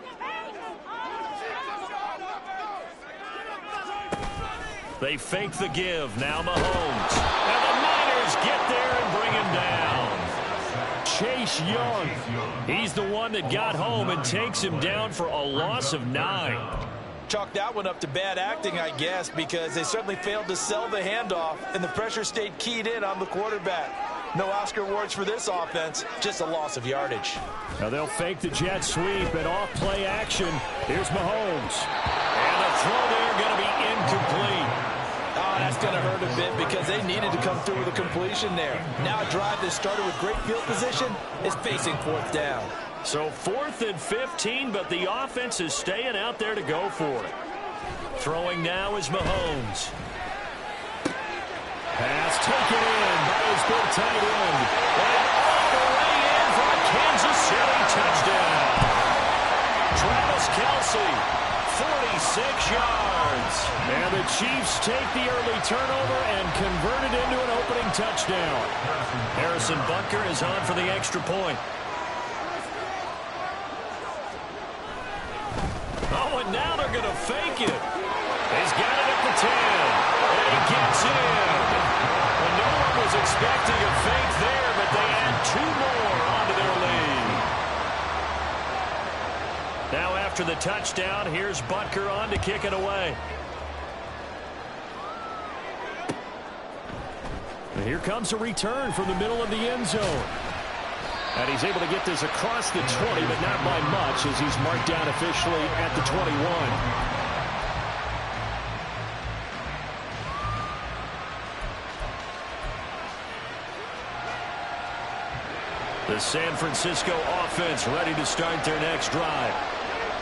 They fake the give. Now Mahomes. And the Niners get there and bring him down. Chase Young. He's the one that got home and takes him down for a loss of 9. Chalk that one up to bad acting, I guess, because they certainly failed to sell the handoff, and the pressure stayed keyed in on the quarterback. No Oscar awards for this offense, just a loss of yardage. Now they'll fake the jet sweep and off play action. Here's Mahomes. And the throw there going to be incomplete. Oh, that's going to hurt a bit because they needed to come through with a completion there. Now a drive that started with great field position is facing 4th down. So 4th and 15, but the offense is staying out there to go for it. Throwing now is Mahomes. Pass taken in by his big tight end. And all the way in for a Kansas City touchdown. Travis Kelce, 46 yards. And the Chiefs take the early turnover and convert it into an opening touchdown. Harrison Butker is on for the extra point. Oh, and now they're going to fake it. He's got it at the 10. And he gets in. Well, no one was expecting a fake there, but they add 2 more onto their lead. Now after the touchdown, here's Butker on to kick it away. And here comes a return from the middle of the end zone. And he's able to get this across the 20, but not by much as he's marked down officially at the 21. The San Francisco offense ready to start their next drive.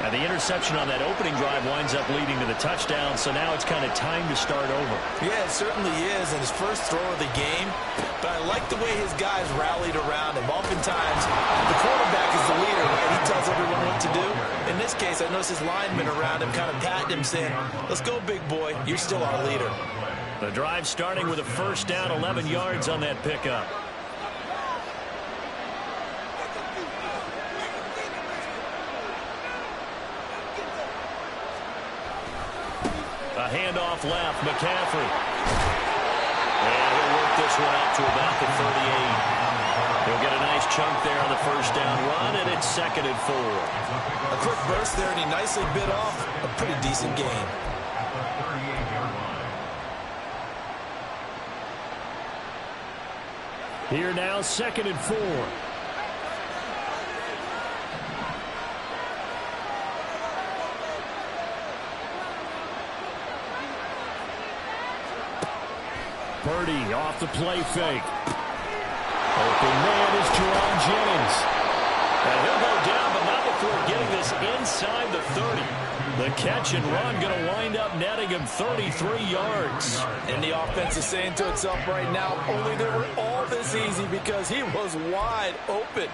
And the interception on that opening drive winds up leading to the touchdown, so now it's kind of time to start over. Yeah, it certainly is, and his first throw of the game. But I like the way his guys rallied around him. Oftentimes, the quarterback is the leader, right? He tells everyone what to do. In this case, I noticed his linemen around him kind of patting him, saying, "Let's go, big boy. You're still our leader." The drive starting with a first down, 11 yards on that pickup. A handoff left, McCaffrey. And he'll work this one out to about the 38. He'll get a nice chunk there on the first down run, and it's 2nd and 4. A quick burst there, and he nicely bit off a pretty decent gain. Here now, 2nd and 4. Purdy off the play fake. Open man is Jerome Jennings. And he'll go down, but not before getting this inside the 30. The catch and run going to wind up netting him 33 yards. And the offense is saying to itself right now, only they were all this easy because he was wide open.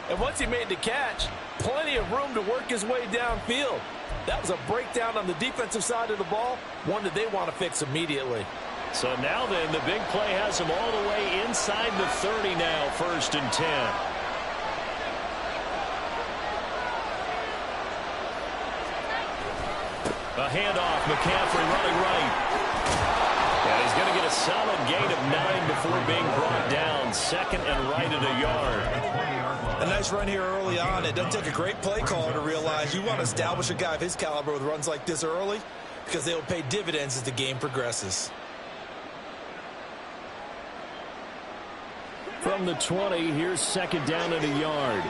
And once he made the catch, plenty of room to work his way downfield. That was a breakdown on the defensive side of the ball, one that they want to fix immediately. So now then, the big play has him all the way inside the 30 now, 1st and 10. A handoff, McCaffrey running right. And he's going to get a solid gain of 9 before being brought down. 2nd and right at a yard. A nice run here early on. It doesn't take a great play caller to realize you want to establish a guy of his caliber with runs like this early because they will pay dividends as the game progresses. From the 20, here's 2nd down and a yard.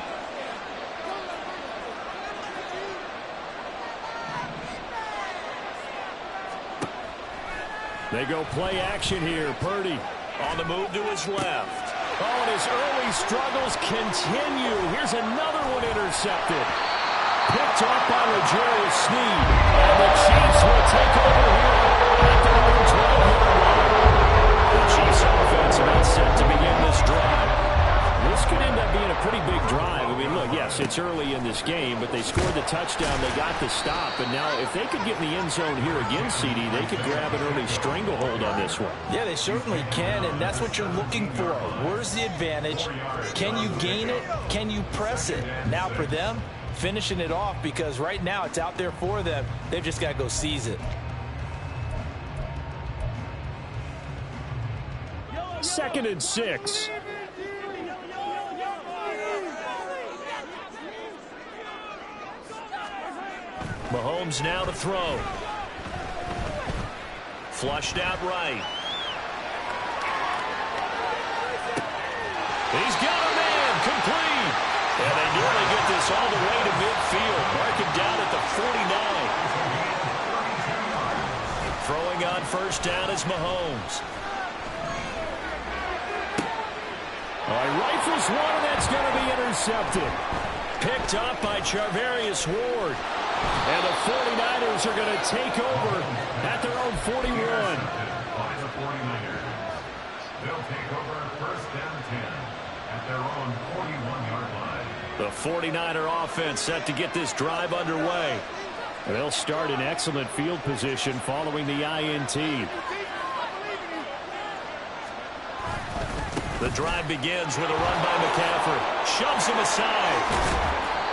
They go play action here. Purdy on the move to his left. Oh, and his early struggles continue. Here's another one intercepted. Picked off by L'Jarius Sneed. And the Chiefs will take over here at their own 12-yard line. The Chiefs offense about set to begin this drive. This could end up being a pretty big drive. I mean, look, yes, it's early in this game, but they scored the touchdown. They got the stop. And now if they could get in the end zone here again, CD, they could grab an early stranglehold on this one. Yeah, they certainly can, and that's what you're looking for. Where's the advantage? Can you gain it? Can you press it? Now for them, finishing it off, because right now it's out there for them. They've just got to go seize it. 2nd and 6. Mahomes now to throw. Flushed out right. He's got a man complete. And they nearly get this all the way to midfield. Mark him down at the 49. Throwing on first down is Mahomes. Rifles one, and that's going to be intercepted. Picked up by Charvarius Ward. And the 49ers are going to take over at their own 41. By the 49ers. They'll take over first down 10 at their own 41-yard line. The 49er offense set to get this drive underway. They'll start in excellent field position following the INT. The drive begins with a run by McCaffrey. Shoves him aside.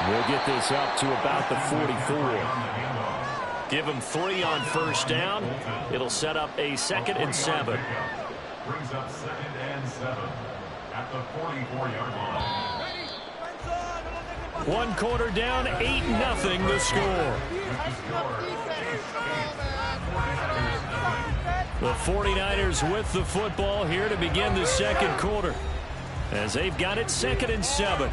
We'll get this up to about the 44. Give him 3 on first down. It'll set up a 2nd and 7. Brings up 2nd and 7 at the 44-yard line. 1 quarter down, 8-0 the score. The 49ers with the football here to begin the 2nd quarter, as they've got it 2nd and 7.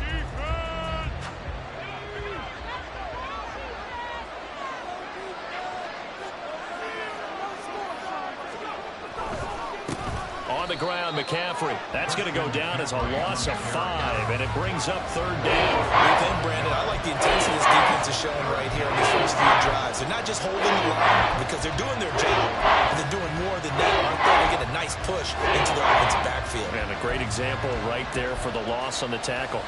On the ground, McCaffrey. That's going to go down as a loss of 5, and it brings up 3rd down. Good thing, Brandon. I like the intensity this defense is showing right here in these first few drives. They're not just holding the line because they're doing their job, but they're doing more than that. Right there, they get a nice push into the offensive backfield. And a great example right there for the loss on the tackle.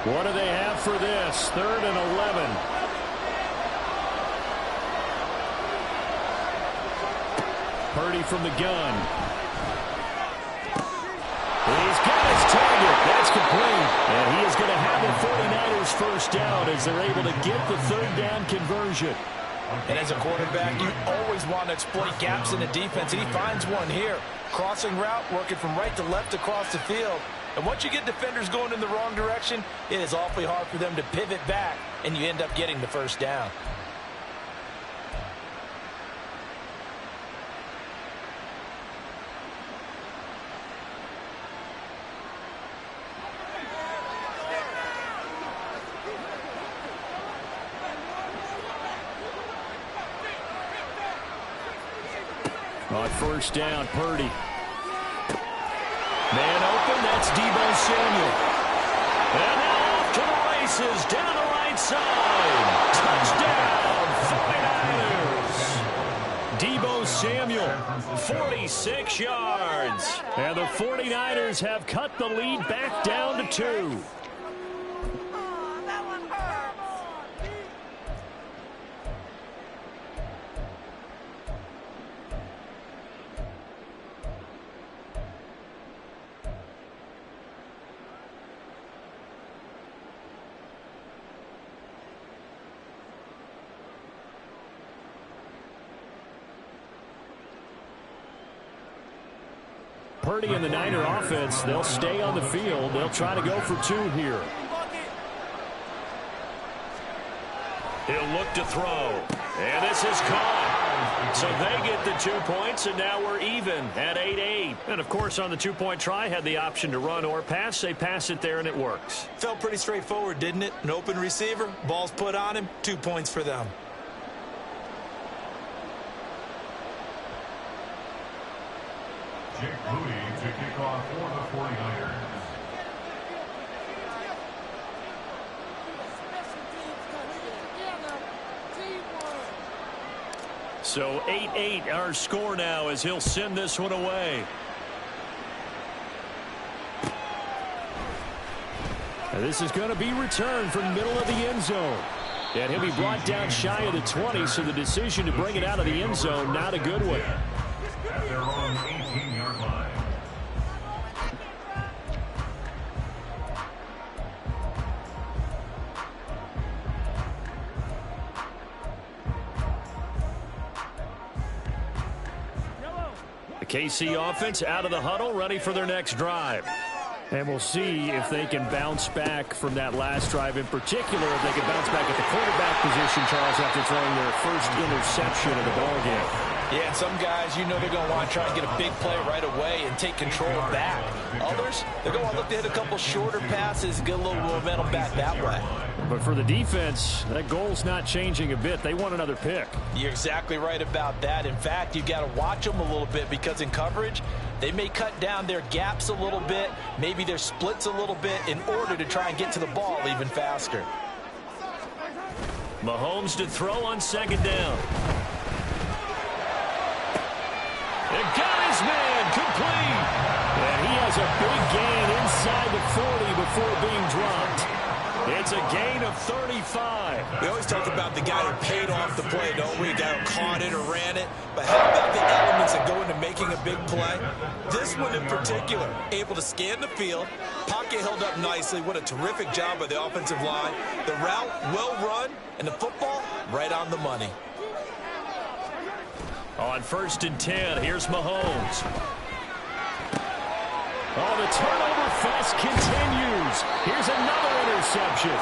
What do they have for this? 3rd and 11. Purdy from the gun. He's got his target. That's complete. And he is going to have the 49ers first down as they're able to get the 3rd down conversion. And as a quarterback, you always want to exploit gaps in the defense, and he finds one here. Crossing route, working from right to left across the field. And once you get defenders going in the wrong direction, it is awfully hard for them to pivot back, and you end up getting the first down. On first down, Purdy. Man open, that's Deebo Samuel. And now off to the races, down the right side. Touchdown, 49ers. Deebo Samuel, 46 yards. And the 49ers have cut the lead back down to 2. Purdy and the Niner offense, they'll stay on the field. They'll try to go for 2 here. He'll look to throw. And this is caught. So they get the 2 points, and now we're even at 8-8. And, of course, on the 2-point try, had the option to run or pass. They pass it there, and it works. Felt pretty straightforward, didn't it? An open receiver, ball's put on him, 2 points for them. Jake Moody to kick off for the 49ers. So 8-8 our score now as he'll send this one away. And this is going to be returned from middle of the end zone. And he'll be brought down shy of the 20, so the decision to bring it out of the end zone, not a good one. At their own 18-yard line. The KC offense out of the huddle, ready for their next drive. And we'll see if they can bounce back from that last drive, in particular, if they can bounce back at the quarterback position, Charles, after throwing their first interception of the ballgame. Yeah, and some guys, you know they're going to want to try and get a big play right away and take control back. Others, they're going to look to hit a couple shorter passes, get a little momentum back that way. But for the defense, that goal's not changing a bit. They want another pick. You're exactly right about that. In fact, you've got to watch them a little bit because in coverage, they may cut down their gaps a little bit, maybe their splits a little bit in order to try and get to the ball even faster. Mahomes to throw on second down. And got his man complete. And he has a big gain inside the 40 before being dropped. It's a gain of 35. We always talk about the guy who paid off the play, don't we? The guy who caught it or ran it. But how about the elements that go into making a big play? This one in particular, able to scan the field, pocket held up nicely. What a terrific job by the offensive line. The route, well run, and the football, right on the money. On 1st and 10, here's Mahomes. Oh, the turnover fest continues. Here's another interception.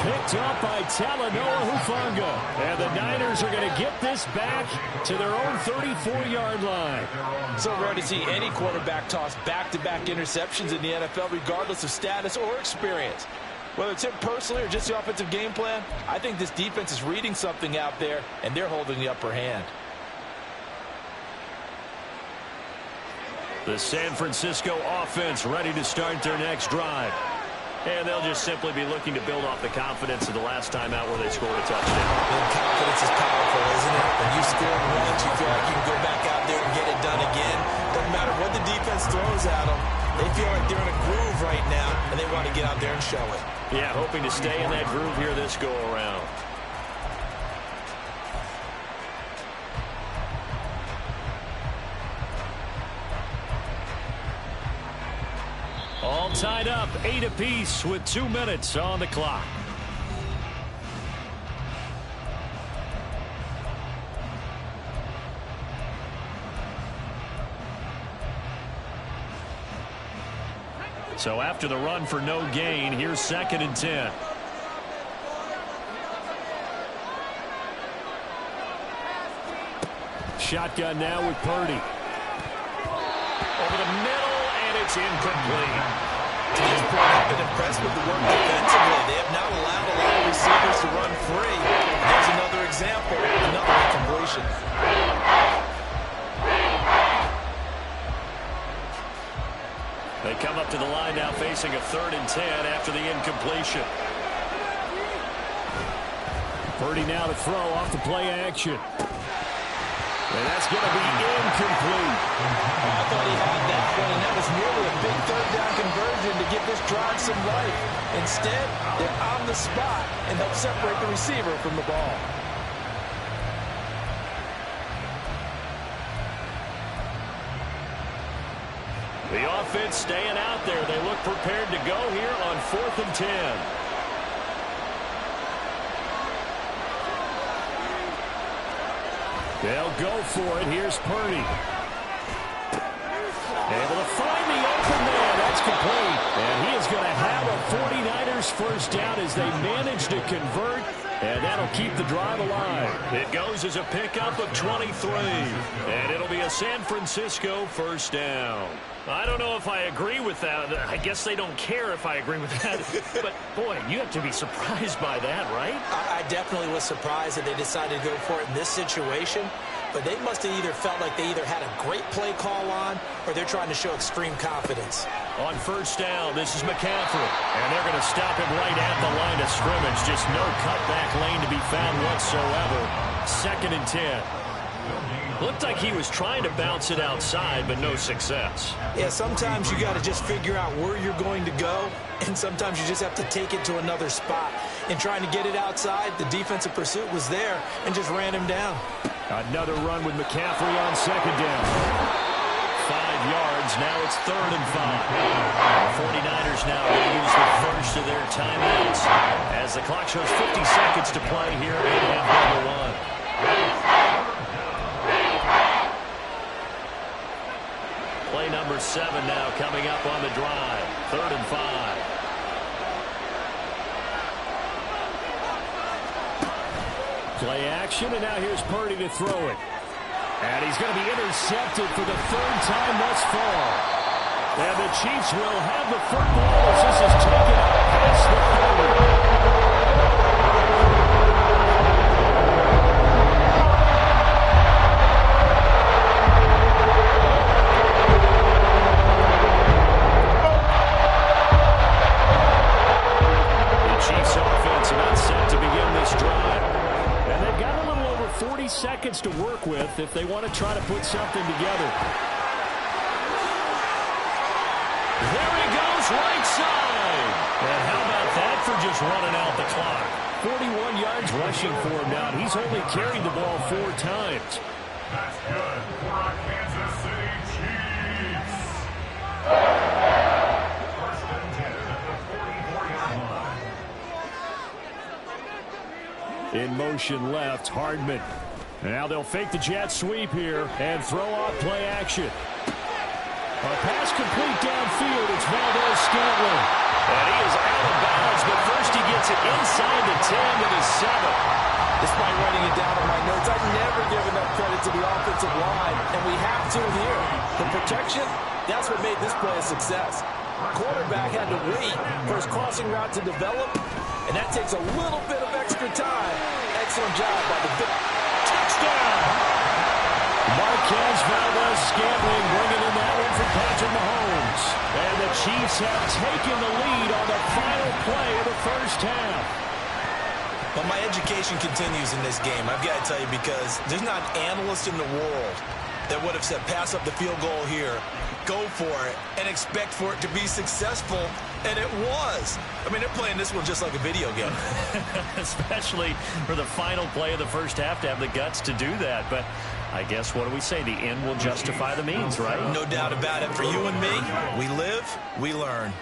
Picked up by Talanoa Hufanga. And the Niners are going to get this back to their own 34-yard line. So rare to see any quarterback toss back-to-back interceptions in the NFL, regardless of status or experience. Whether it's him personally or just the offensive game plan, I think this defense is reading something out there, and they're holding the upper hand. The San Francisco offense ready to start their next drive. And they'll just simply be looking to build off the confidence of the last time out where they scored a touchdown. And confidence is powerful, isn't it? When you score once, you feel like you can go back out there and get it done again. Doesn't matter what the defense throws at them. They feel like they're in a groove right now, and they want to get out there and show it. Yeah, hoping to stay in that groove here this go-around. All tied up, 8 apiece with 2 minutes on the clock. So after the run for no gain, here's 2nd and 10. Shotgun now with Purdy. Over the middle, and it's incomplete. To this point, I've been impressed with the work defensively. They have not allowed a lot of receivers to run free. There's another example, another incompletion. They come up to the line now facing a 3rd and 10 after the incompletion. Purdy now to throw off the play action. And that's going to be incomplete. I thought he had that one, and that was nearly a big 3rd down conversion to give this drive some life. Instead, they're on the spot and help separate the receiver from the ball. The offense staying out there. They look prepared to go here on 4th and 10. They'll go for it. Here's Purdy. Able to find the open man. That's complete. And he is going to have a 49ers first down as they manage to convert. And that'll keep the drive alive. It goes as a pickup of 23. And it'll be a San Francisco first down. I don't know if I agree with that. I guess they don't care if I agree with that. But, boy, you have to be surprised by that, right? I definitely was surprised that they decided to go for it in this situation. But they must have either felt like they either had a great play call on or they're trying to show extreme confidence. On first down, this is McCaffrey. And they're going to stop him right at the line of scrimmage. Just no cutback lane to be found whatsoever. 2nd and 10. Looked like he was trying to bounce it outside, but no success. Yeah, sometimes you got to just figure out where you're going to go, and sometimes you just have to take it to another spot. In trying to get it outside, the defensive pursuit was there and just ran him down. Another run with McCaffrey on second down. 5 yards. Now it's 3rd and 5. 49ers now going to use the first of their timeouts as the clock shows 50 seconds to play here in half number 1. Play number 7 now coming up on the drive. 3rd and 5. Play action, and now here's Purdy to throw it. And he's going to be intercepted for the 3rd time thus far. And the Chiefs will have the football as this is taken up past the 30. Seconds to work with if they want to try to put something together. There he goes, right side. And how about that for just running out the clock? 41 yards rushing for him now. He's only carried the ball 4 times. That's good for our Kansas City Chiefs. First and 10 at the 44-yard line. In motion left, Hardman. Now they'll fake the jet sweep here and throw off play action. A pass complete downfield. It's Valdez-Scantling. And he is out of bounds, but first he gets it inside the 10 to the 7. Despite writing it down in my notes, I never give enough credit to the offensive line, and we have to here. The protection, that's what made this play a success. Quarterback had to wait for his crossing route to develop, and that takes a little bit of extra time. Excellent job by the big touchdown. Marquez Valdez-Scantling bringing in that one from Patrick Mahomes. And the Chiefs have taken the lead on the final play of the first half. But my education continues in this game, I've got to tell you, because there's not an analyst in the world that would have said pass up the field goal here, go for it, and expect for it to be successful, and it was. I mean, they're playing this one just like a video game. Especially for the final play of the first half to have the guts to do that. But I guess, what do we say? The end will justify the means, right? No doubt about it. For you and me, we live, we learn.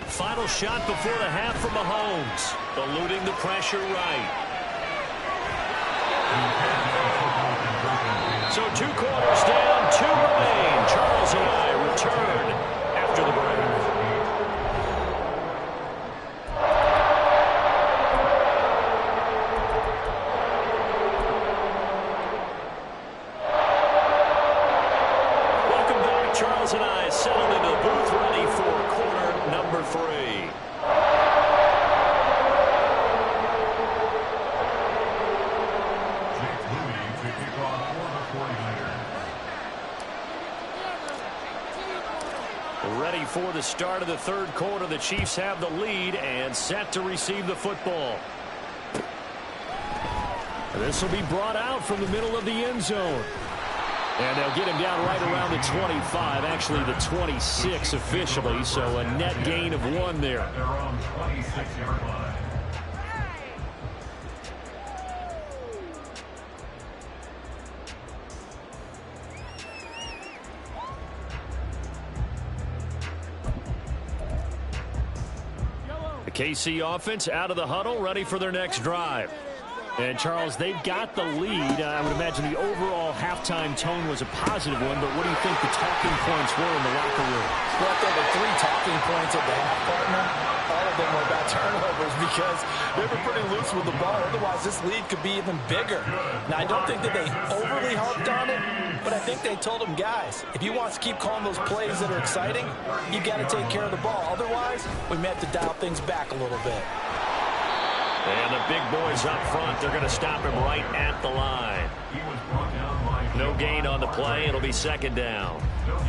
Final shot before the half from Mahomes. Eluding the pressure right. So 2 quarters down, 2 remain. Charles and I return after the break. Welcome back. Charles and I settled into the booth, ready for quarter number 3. Ready for the start of the 3rd quarter. The Chiefs have the lead and set to receive the football. This will be brought out from the middle of the end zone. And they'll get him down right around the 25, actually the 26 officially, so a net gain of 1 there. At their own 26-yard line. The KC offense out of the huddle, ready for their next drive. And, Charles, they've got the lead. I would imagine the overall halftime tone was a positive one, but what do you think the talking points were in the locker room? Well, there were 3 talking points at the half, partner. All of them were about turnovers because they were pretty loose with the ball. Otherwise, this lead could be even bigger. Now, I don't think that they overly harped on it, but I think they told them, guys, if you want to keep calling those plays that are exciting, you got to take care of the ball. Otherwise, we may have to dial things back a little bit. And the big boys up front, they're going to stop him right at the line. He was brought down by No gain on the play. It'll be second down.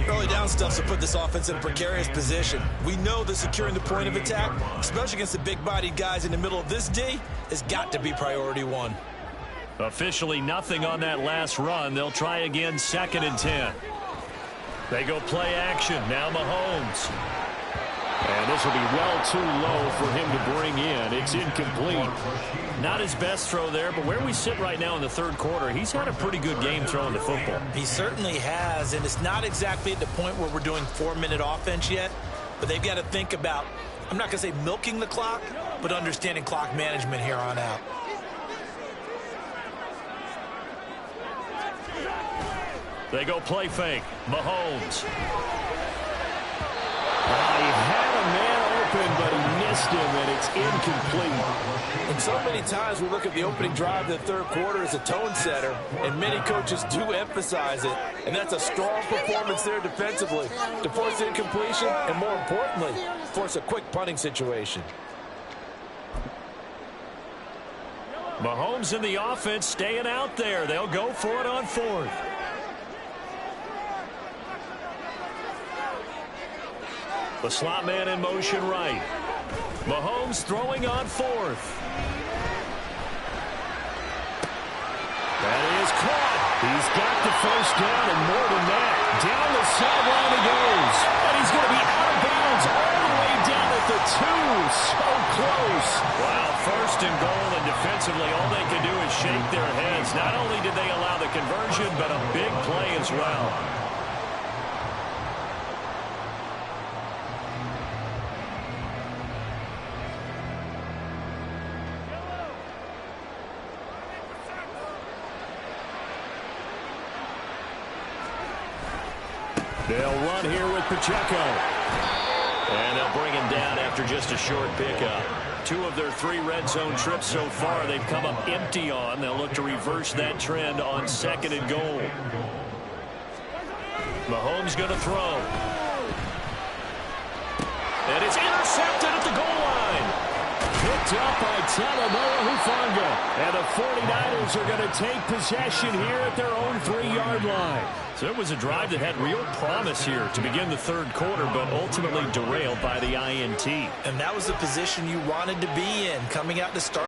Early down stuffs will put this offense in a precarious position. We know that securing the point of attack, especially against the big-bodied guys in the middle of this D, has got to be priority one. Officially nothing on that last run. They'll try again, 2nd and 10. They go play action. Now Mahomes. And this will be well too low for him to bring in. It's incomplete. Not his best throw there, but where we sit right now in the third quarter, he's had a pretty good game throwing the football. He certainly has, and it's not exactly at the point where we're doing 4-minute offense yet, but they've got to think about, I'm not going to say milking the clock, but understanding clock management here on out. They go play fake. Mahomes. He had a man open, but he missed him, and it's incomplete. And so many times we look at the opening drive of the third quarter as a tone setter, and many coaches do emphasize it, and that's a strong performance there defensively to force incompletion and, more importantly, force a quick punting situation. Mahomes and the offense staying out there. They'll go for it on 4th. The slot man in motion right. Mahomes throwing on 4th. That is caught. He's got the first down and more than that. Down the sideline he goes. And he's going to be out of bounds all the way down at the 2. So close. Wow, 1st and goal, and defensively all they can do is shake their heads. Not only did they allow the conversion, but a big play as well. They'll run here with Pacheco. And they'll bring him down after just a short pickup. 2 of their 3 red zone trips so far they've come up empty on. They'll look to reverse that trend on 2nd and goal. Mahomes going to throw. And it's intercepted at the goal line. Picked up by Talanoa Hufanga. And the 49ers are going to take possession here at their own 3-yard line. So it was a drive that had real promise here to begin the third quarter, but ultimately derailed by the INT. And that was the position you wanted to be in, coming out to start.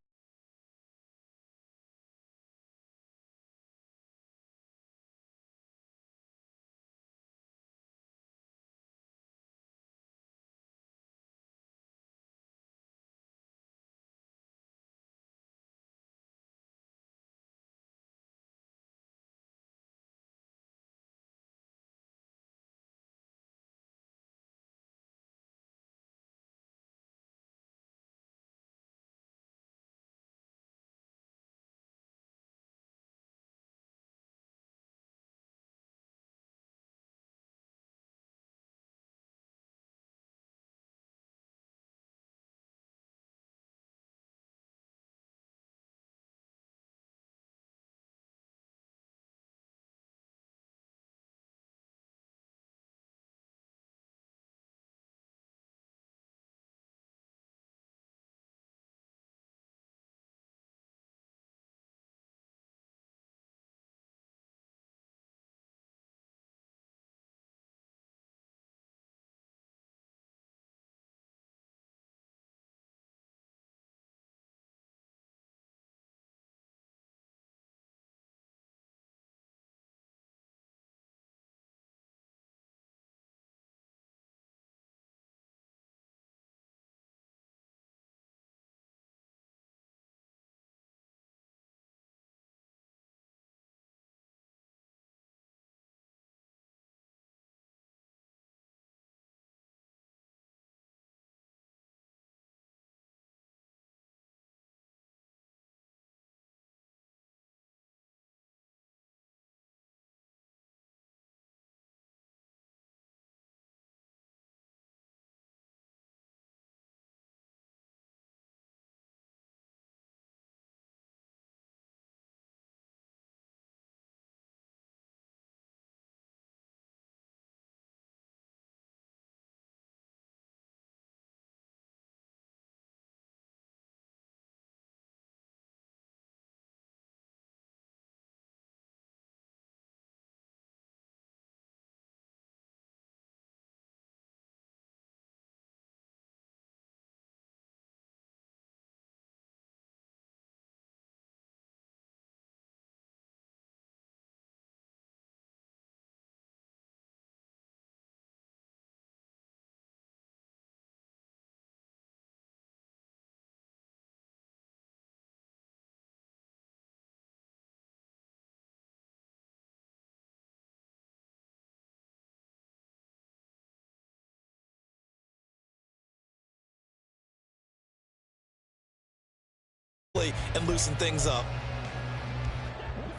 quickly and loosen things up.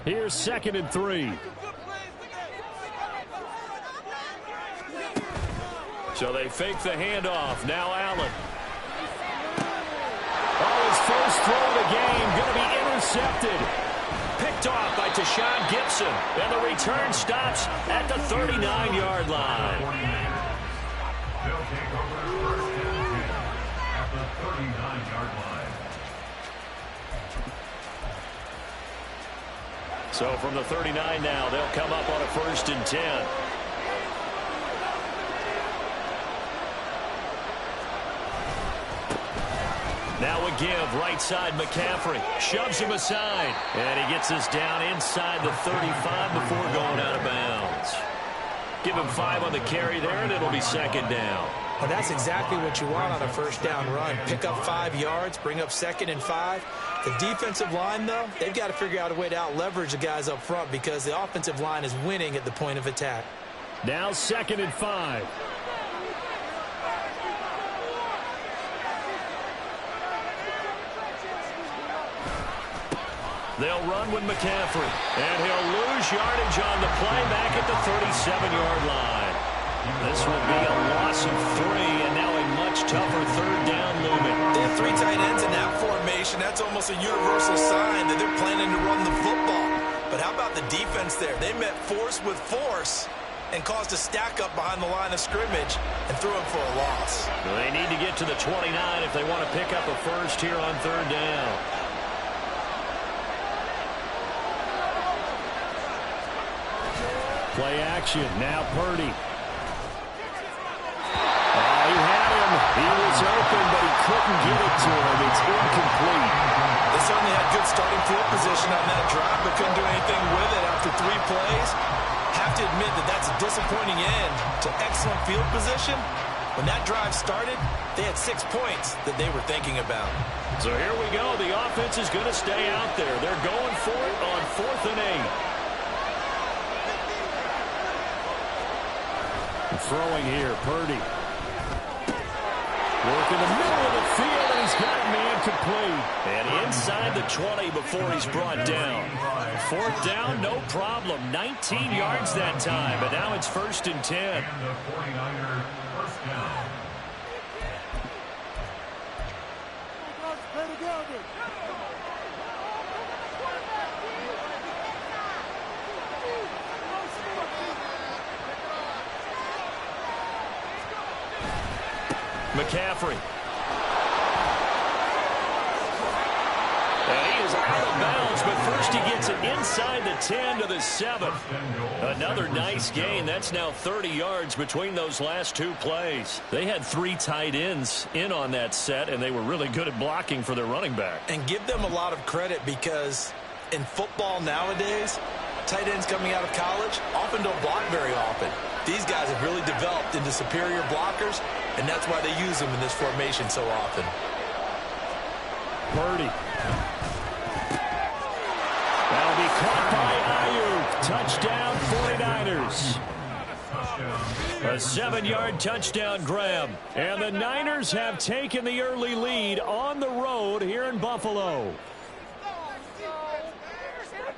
Here's 2nd and 3. So they fake the handoff. Now Allen. Oh, his first throw of the game going to be intercepted. Picked off by Tashawn Gibson. And the return stops at the 39-yard line. They'll take over first and 10 at the 39-yard line. So from the 39 now, they'll come up on a 1st and 10. Now a give, right side McCaffrey. Shoves him aside. And he gets us down inside the 35 before going out of bounds. Give him 5 on the carry there, and it'll be 2nd down. Well, that's exactly what you want on a 1st down run. Pick up 5 yards, bring up 2nd and 5. The defensive line, though, they've got to figure out a way to out-leverage the guys up front because the offensive line is winning at the point of attack. Now 2nd and 5. They'll run with McCaffrey. And he'll lose yardage on the play back at the 37-yard line. This will be a loss of 3, and now a much tougher 3rd down looming. They have 3 tight ends in that formation. That's almost a universal sign that they're planning to run the football. But how about the defense there? They met force with force and caused a stack up behind the line of scrimmage and threw him for a loss. They need to get to the 29 if they want to pick up a first here on 3rd down. Play action. Now Purdy. He had him. He was open, but he couldn't get it to him. It's incomplete. They certainly had good starting field position on that drive, but couldn't do anything with it after 3 plays. Have to admit that that's a disappointing end to excellent field position. When that drive started, they had 6 points that they were thinking about. So here we go. The offense is going to stay out there. They're going for it on 4th and 8. Throwing here, Purdy. Work in the middle of the field, and he's got a man complete. And inside the 20 before he's brought down. 4th down, no problem. 19 yards that time, but now it's 1st and 10. And the 49ers first down. McCaffrey. And he is out of bounds, but first he gets it inside the 10 to the 7. Another nice gain. That's now 30 yards between those last 2 plays. They had 3 tight ends in on that set, and they were really good at blocking for their running back. And give them a lot of credit because in football nowadays, tight ends coming out of college often don't block very often. These guys have really developed into superior blockers, and that's why they use them in this formation so often. Purdy. That'll be caught by Ayuk. Touchdown, 49ers. A 7-yard touchdown grab. And the Niners have taken the early lead on the road here in Buffalo.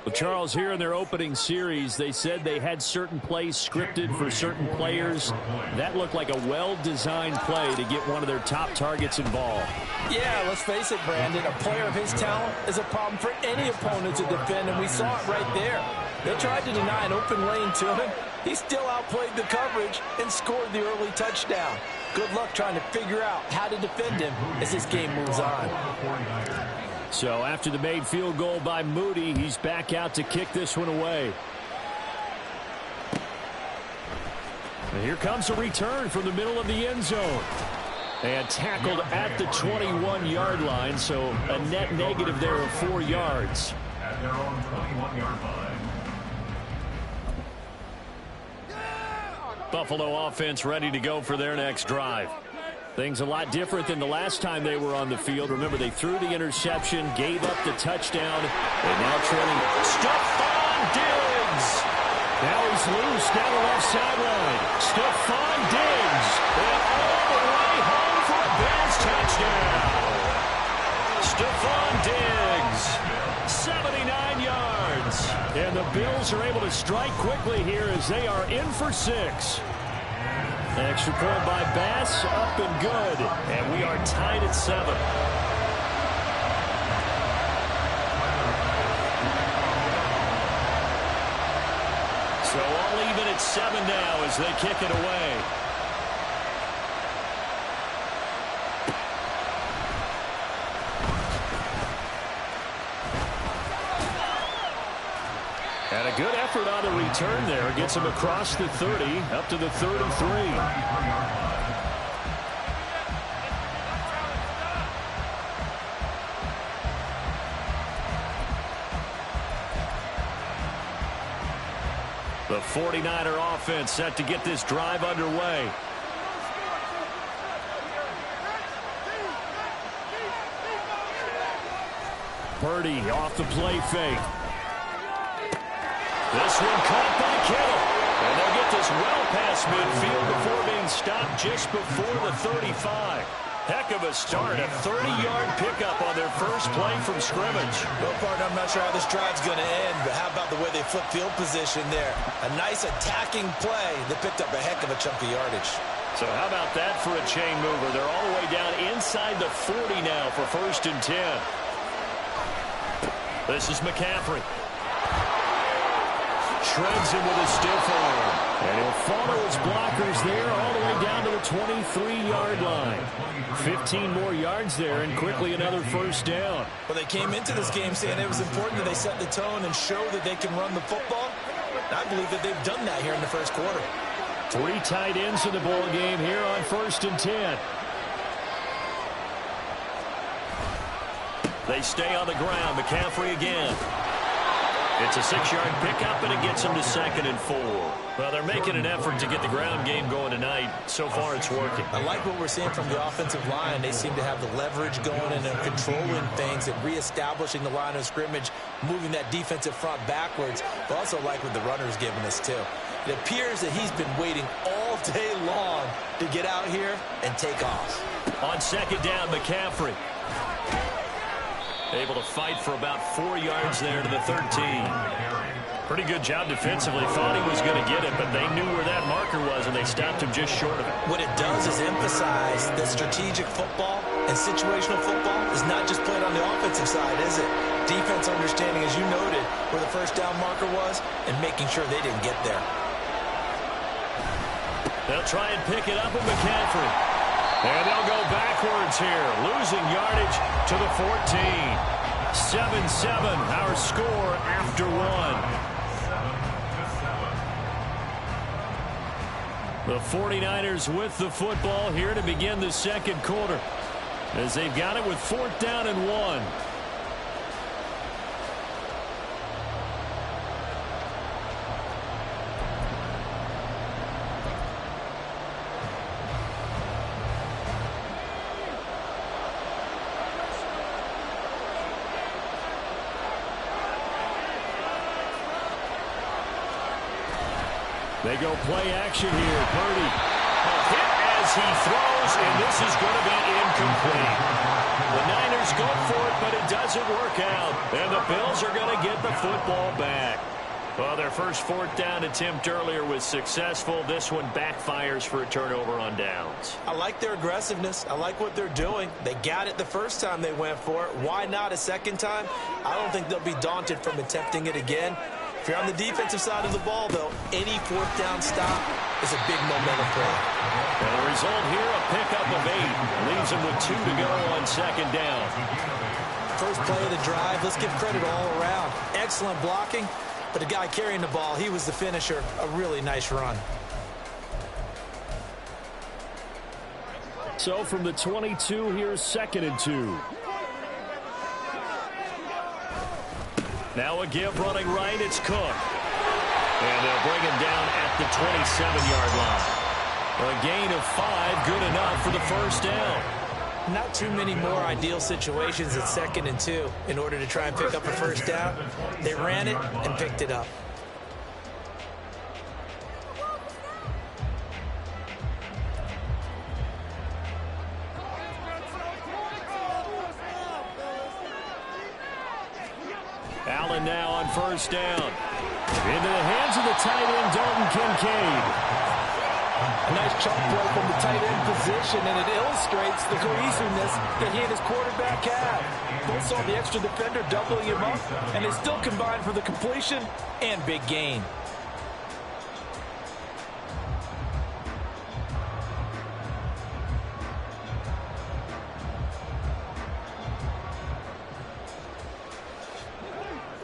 Well, Charles, here in their opening series, they said they had certain plays scripted for certain players. That looked like a well-designed play to get one of their top targets involved. Yeah, let's face it, Brandon. A player of his talent is a problem for any opponent to defend, and we saw it right there. They tried to deny an open lane to him. He still outplayed the coverage and scored the early touchdown. Good luck trying to figure out how to defend him as this game moves on. So after the made field goal by Moody, he's back out to kick this one away. And here comes a return from the middle of the end zone. And tackled at the 21-yard line, so a net negative there of 4 yards. At their own 21-yard line. Buffalo offense ready to go for their next drive. Things a lot different than the last time they were on the field. Remember, they threw the interception, gave up the touchdown, and now trailing. Stephon Diggs. Now he's loose down the left sideline. Stephon Diggs. And all the way home for a Bears touchdown. Stephon Diggs And the Bills are able to strike quickly here as they are in for 6. Extra point by Bass, up and good. And we are tied at 7. So all even at 7 now as they kick it away. And a good effort on the return there. Gets him across the 30, up to the 33. The 49er offense set to get this drive underway. Purdy off the play fake. This one caught by Kittle. And they'll get this well past midfield before being stopped just before the 35. Heck of a start. A 30-yard pickup on their first play from scrimmage. Well, partner, I'm not sure how this drive's going to end, but how about the way they flip field position there? A nice attacking play that picked up a heck of a chunk of yardage. So how about that for a chain mover? They're all the way down inside the 40 now for 1st and 10. This is McCaffrey. Shreds him with a stiff arm. And he'll follow his blockers there all the way down to the 23-yard line. 15 more yards there and quickly another 1st down. Well, they came into this game saying it was important that they set the tone and show that they can run the football. And I believe that they've done that here in the first quarter. 3 tight ends in the ball game here on 1st and 10. They stay on the ground. McCaffrey again. It's a 6-yard pickup, and it gets them to 2nd and 4. Well, they're making an effort to get the ground game going tonight. So far, it's working. I like what we're seeing from the offensive line. They seem to have the leverage going and they're controlling things and reestablishing the line of scrimmage, moving that defensive front backwards. But also like what the runner's giving us, too. It appears that he's been waiting all day long to get out here and take off. On 2nd down, McCaffrey. Able to fight for about 4 yards there to the 13. Pretty good job defensively. Thought he was going to get it, but they knew where that marker was, and they stopped him just short of it. What it does is emphasize that strategic football and situational football is not just played on the offensive side, is it? Defense understanding, as you noted, where the 1st down marker was and making sure they didn't get there. They'll try and pick it up with McCaffrey. And they'll go backwards here, losing yardage to the 14. 7-7, our score after 1. The 49ers with the football here to begin the 2nd quarter, as they've got it with 4th down and 1. They go play action here. Purdy. Hit as he throws, and this is going to be incomplete. The Niners go for it, but it doesn't work out. And the Bills are going to get the football back. Well, their first 4th down attempt earlier was successful. This one backfires for a turnover on downs. I like their aggressiveness. I like what they're doing. They got it the first time they went for it. Why not a second time? I don't think they'll be daunted from attempting it again. If you're on the defensive side of the ball, though, any 4th down stop is a big momentum play. And the result here, a pickup of 8. Leaves them with 2 to go on 2nd down. First play of the drive, let's give credit all around. Excellent blocking, but the guy carrying the ball, he was the finisher. A really nice run. So from the 22, here's 2nd and 2. Now a give running right, it's Cook. And they'll bring him down at the 27-yard line. A gain of 5, good enough for the 1st down. Not too many more ideal situations at 2nd and 2 in order to try and pick up a 1st down. They ran it and picked it up. Allen now on first down. Into the hands of the tight end, Dalton Kincaid. A nice chunk play from the tight end position, and it illustrates the cohesiveness that he and his quarterback have. Both saw the extra defender doubling him up, and they still combined for the completion and big gain.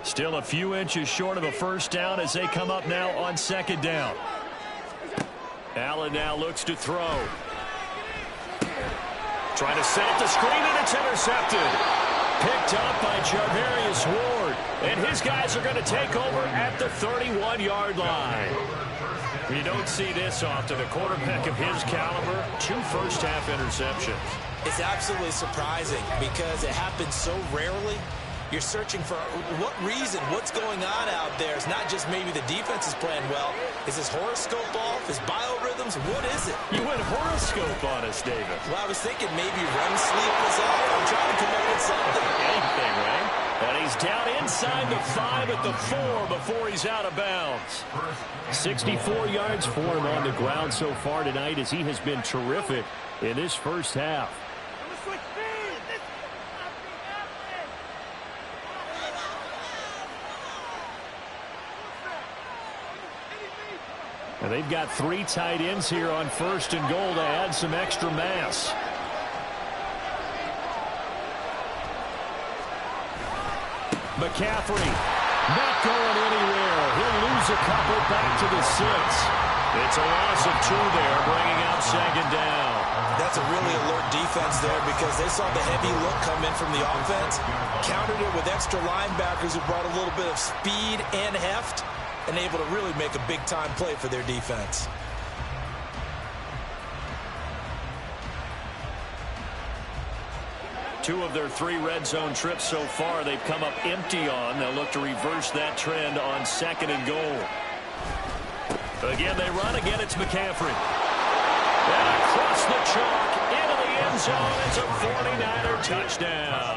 Still a few inches short of a first down as they come up now on second down. Allen now looks to throw. Trying to set up the screen, and it's intercepted. Picked up by Charvarius Ward. And his guys are going to take over at the 31-yard line. You don't see this often. A quarterback of his caliber, 2 first-half interceptions. It's absolutely surprising because it happens so rarely. You're searching for what reason, what's going on out there. It's not just maybe the defense is playing well. Is his horoscope off? His biorhythms? What is it? You went horoscope on us, David. Well, I was thinking maybe REM sleep was off. I'm trying to come up with something. Anything, right? And he's down inside the 5 at the 4 before he's out of bounds. 64 yards for him on the ground so far tonight as he has been terrific in this first half. And they've got 3 tight ends here on first and goal to add some extra mass. McCaffrey not going anywhere. He'll lose a couple back to the 6. It's a loss of 2 there, bringing out second down. That's a really alert defense there because they saw the heavy look come in from the offense, countered it with extra linebackers who brought a little bit of speed and heft, and able to really make a big-time play for their defense. Two of their 3 red zone trips so far they've come up empty on. They'll look to reverse that trend on second and goal. Again, they run. Again, it's McCaffrey. And across the chalk into the end zone. It's a 49er touchdown.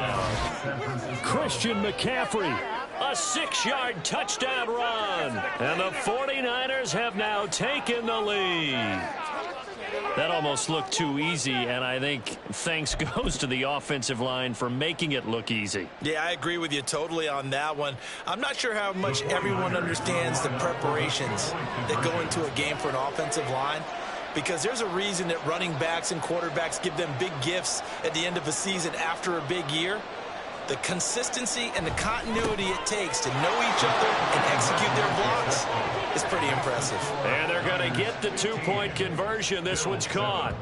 Christian McCaffrey. A 6-yard touchdown run. And the 49ers have now taken the lead. That almost looked too easy, and I think thanks goes to the offensive line for making it look easy. Yeah, I agree with you totally on that one. I'm not sure how much everyone understands the preparations that go into a game for an offensive line, because there's a reason that running backs and quarterbacks give them big gifts at the end of a season after a big year. The consistency and the continuity it takes to know each other and execute their blocks is pretty impressive. And they're going to get the 2-point conversion. This one's caught.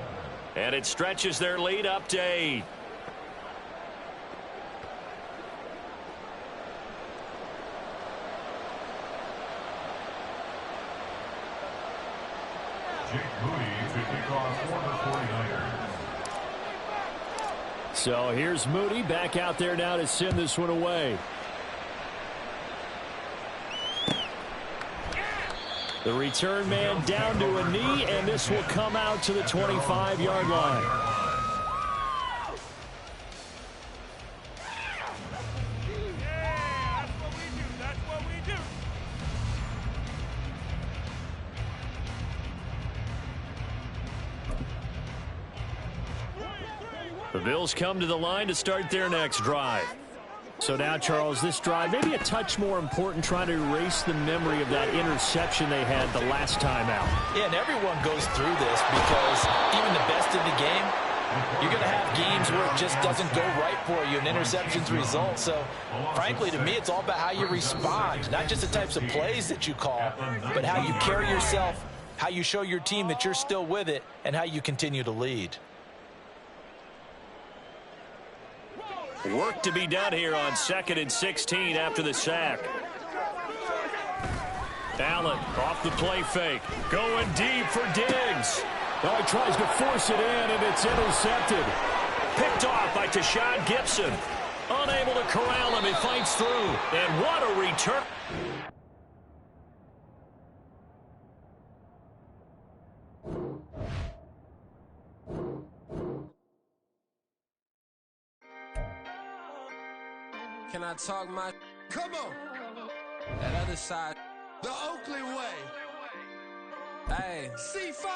And it stretches their lead up to 8. So here's Moody back out there now to send this one away. The return man down to a knee, and this will come out to the 25-yard line. The Bills come to the line to start their next drive. So now, Charles, this drive maybe a touch more important, trying to erase the memory of that interception they had the last time out. Yeah, and everyone goes through this because even the best in the game, you're going to have games where it just doesn't go right for you, and interceptions result. So, frankly, to me, it's all about how you respond, not just the types of plays that you call, but how you carry yourself, how you show your team that you're still with it, and how you continue to lead. Work to be done here on 2nd and 16 after the sack. Allen off the play fake. Going deep for Diggs. Oh, he tries to force it in, and it's intercepted. Picked off by Tashawn Gibson. Unable to corral him. He fights through. And what a return. Can I talk my... Come on! That other side, the Oakley way. Hey, C5.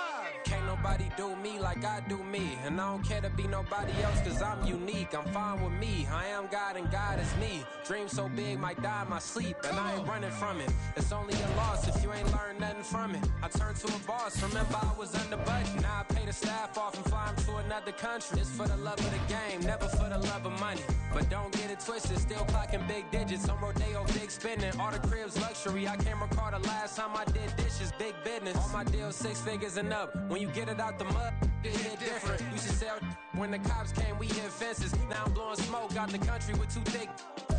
Can't nobody do me like I do me. And I don't care to be nobody else cause I'm unique. I'm fine with me. I am God and God is me. Dream so big might die in my sleep. And I ain't running from it. It's only a loss if you ain't learned nothing from it. I turned to a boss. Remember I was under budget. Now I pay the staff off and fly them to another country. It's for the love of the game, never for the love of money. But don't get it twisted. Still clocking big digits. On Rodeo, big spending. All the cribs luxury. I can't recall the last time I did dishes. Big business. All my deals 6 figures and up. When you get it out the mud, it hit different. Used to sell when the cops came, we hit fences. Now I'm blowing smoke out the country with 2 thick.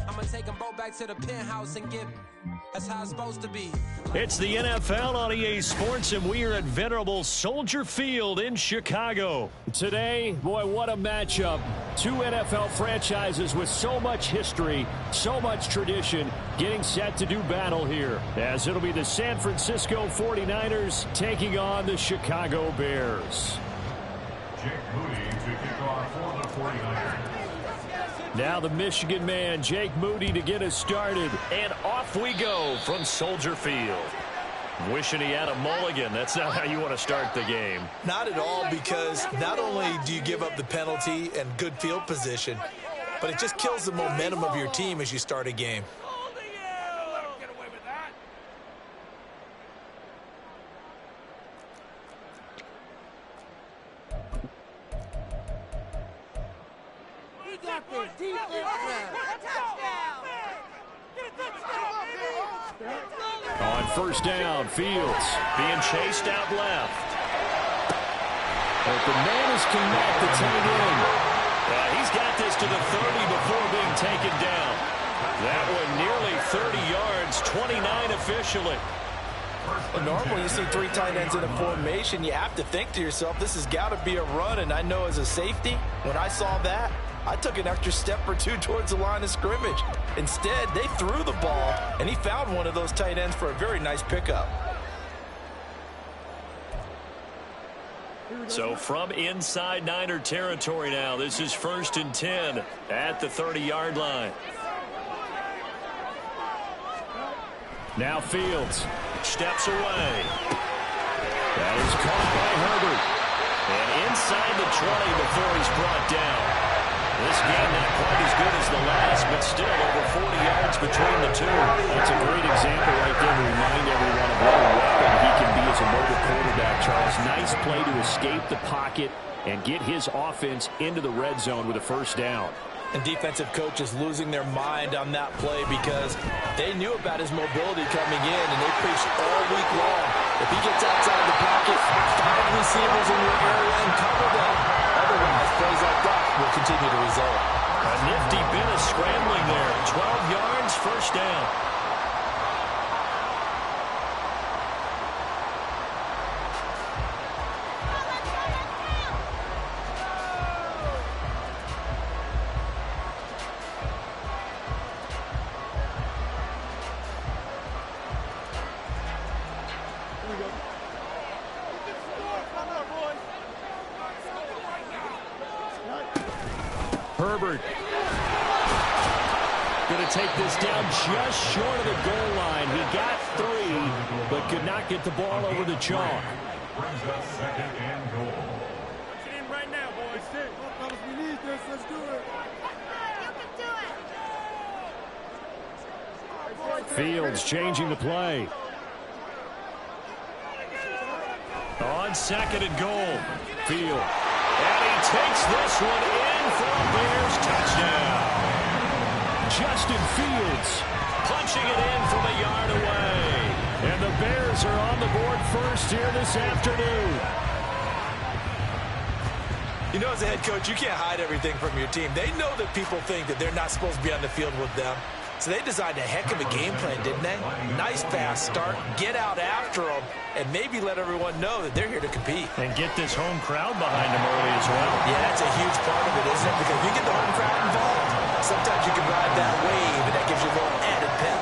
I'ma take them both back to the penthouse and get. That's how it's supposed to be. It's the NFL on EA Sports, and we are at venerable Soldier Field in Chicago. Today, boy, what a matchup. 2 NFL franchises with so much history, so much tradition, getting set to do battle here, as it'll be the San Francisco 49ers taking on the Chicago Bears. Jake Moody to kick off for the 49ers. Now the Michigan man, Jake Moody, to get us started. And off we go from Soldier Field. Wishing he had a mulligan. That's not how you want to start the game. Not at all, because not only do you give up the penalty and good field position, but it just kills the momentum of your team as you start a game. On first down, Fields being chased out left. But the man is connected, tight end. He's got this to the 30 before being taken down. That one nearly 30 yards, 29 officially. Normally you see 3 tight ends in a formation, you have to think to yourself, this has got to be a run. And I know as a safety, when I saw that, I took an extra step or 2 towards the line of scrimmage. Instead, they threw the ball, and he found one of those tight ends for a very nice pickup. So from inside Niner territory now, this is 1st and 10 at the 30-yard line. Now Fields steps away. That is caught by Herbert. And inside the 20 before he's brought down. This game not quite as good as the last, but still over 40 yards between the two. That's a great example right there to remind everyone of what a weapon he can be as a mobile quarterback, Charles. Nice play to escape the pocket and get his offense into the red zone with a first down. And defensive coaches losing their mind on that play because they knew about his mobility coming in, and they preached all week long. If he gets outside the pocket, 5 receivers in your area and cover them. Otherwise, plays like that will continue to result. A nifty bit of scrambling there. 12 yards, first down. Herbert going to take this down just short of the goal line. He got 3, but could not get the ball over the chalk. Brings up 2nd and goal. Get in right now, boys. We need this. Let's do it. Fields changing the play. On 2nd and goal. Field. And he takes this one in for a Bears touchdown. Justin Fields Punching it in from a yard away. And the Bears are on the board first here this afternoon. You know, as a head coach, you can't hide everything from your team. They know that people think that they're not supposed to be on the field with them. So they designed a heck of a game plan, didn't they? Nice fast start, get out after them, and maybe let everyone know that they're here to compete. And get this home crowd behind them early as well. Yeah, that's a huge part of it, isn't it? Because if you get the home crowd involved, sometimes you can ride that wave, and that gives you a little added pep.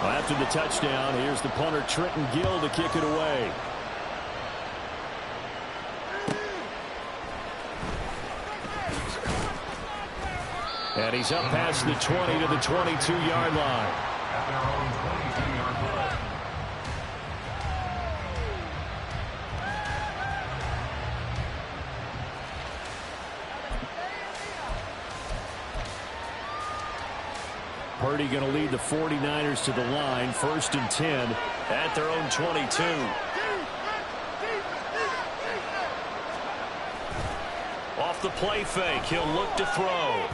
Well, after the touchdown, here's the punter, Trenton Gill, to kick it away. And he's up past the 20 to the 22-yard line. At their own 22-yard line. Purdy going to lead the 49ers to the line, 1st and 10 at their own 22. Off the play fake, he'll look to throw.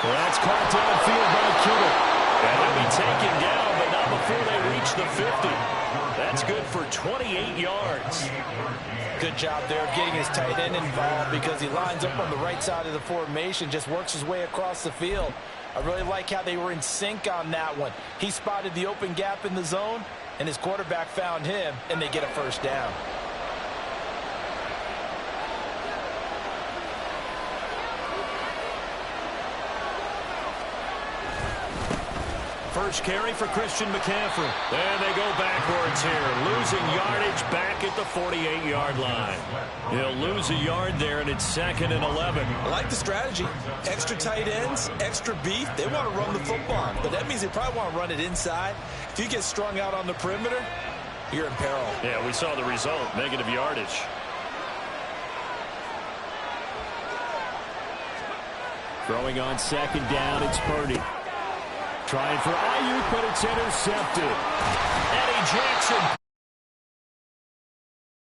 Well, that's caught downfield by Kittle. And he'll be taken down, but not before they reach the 50. That's good for 28 yards. Good job there of getting his tight end involved because he lines up on the right side of the formation, just works his way across the field. I really like how they were in sync on that one. He spotted the open gap in the zone, and his quarterback found him, and they get a first down. First carry for Christian McCaffrey. And they go backwards here, losing yardage back at the 48-yard line. He'll lose a yard there, and it's 2nd and 11. I like the strategy. Extra tight ends, extra beef. They want to run the football, but that means they probably want to run it inside. If you get strung out on the perimeter, you're in peril. Yeah, we saw the result, negative yardage. Throwing on 2nd down, it's Purdy. Trying for Ayuk, but it's intercepted. Eddie Jackson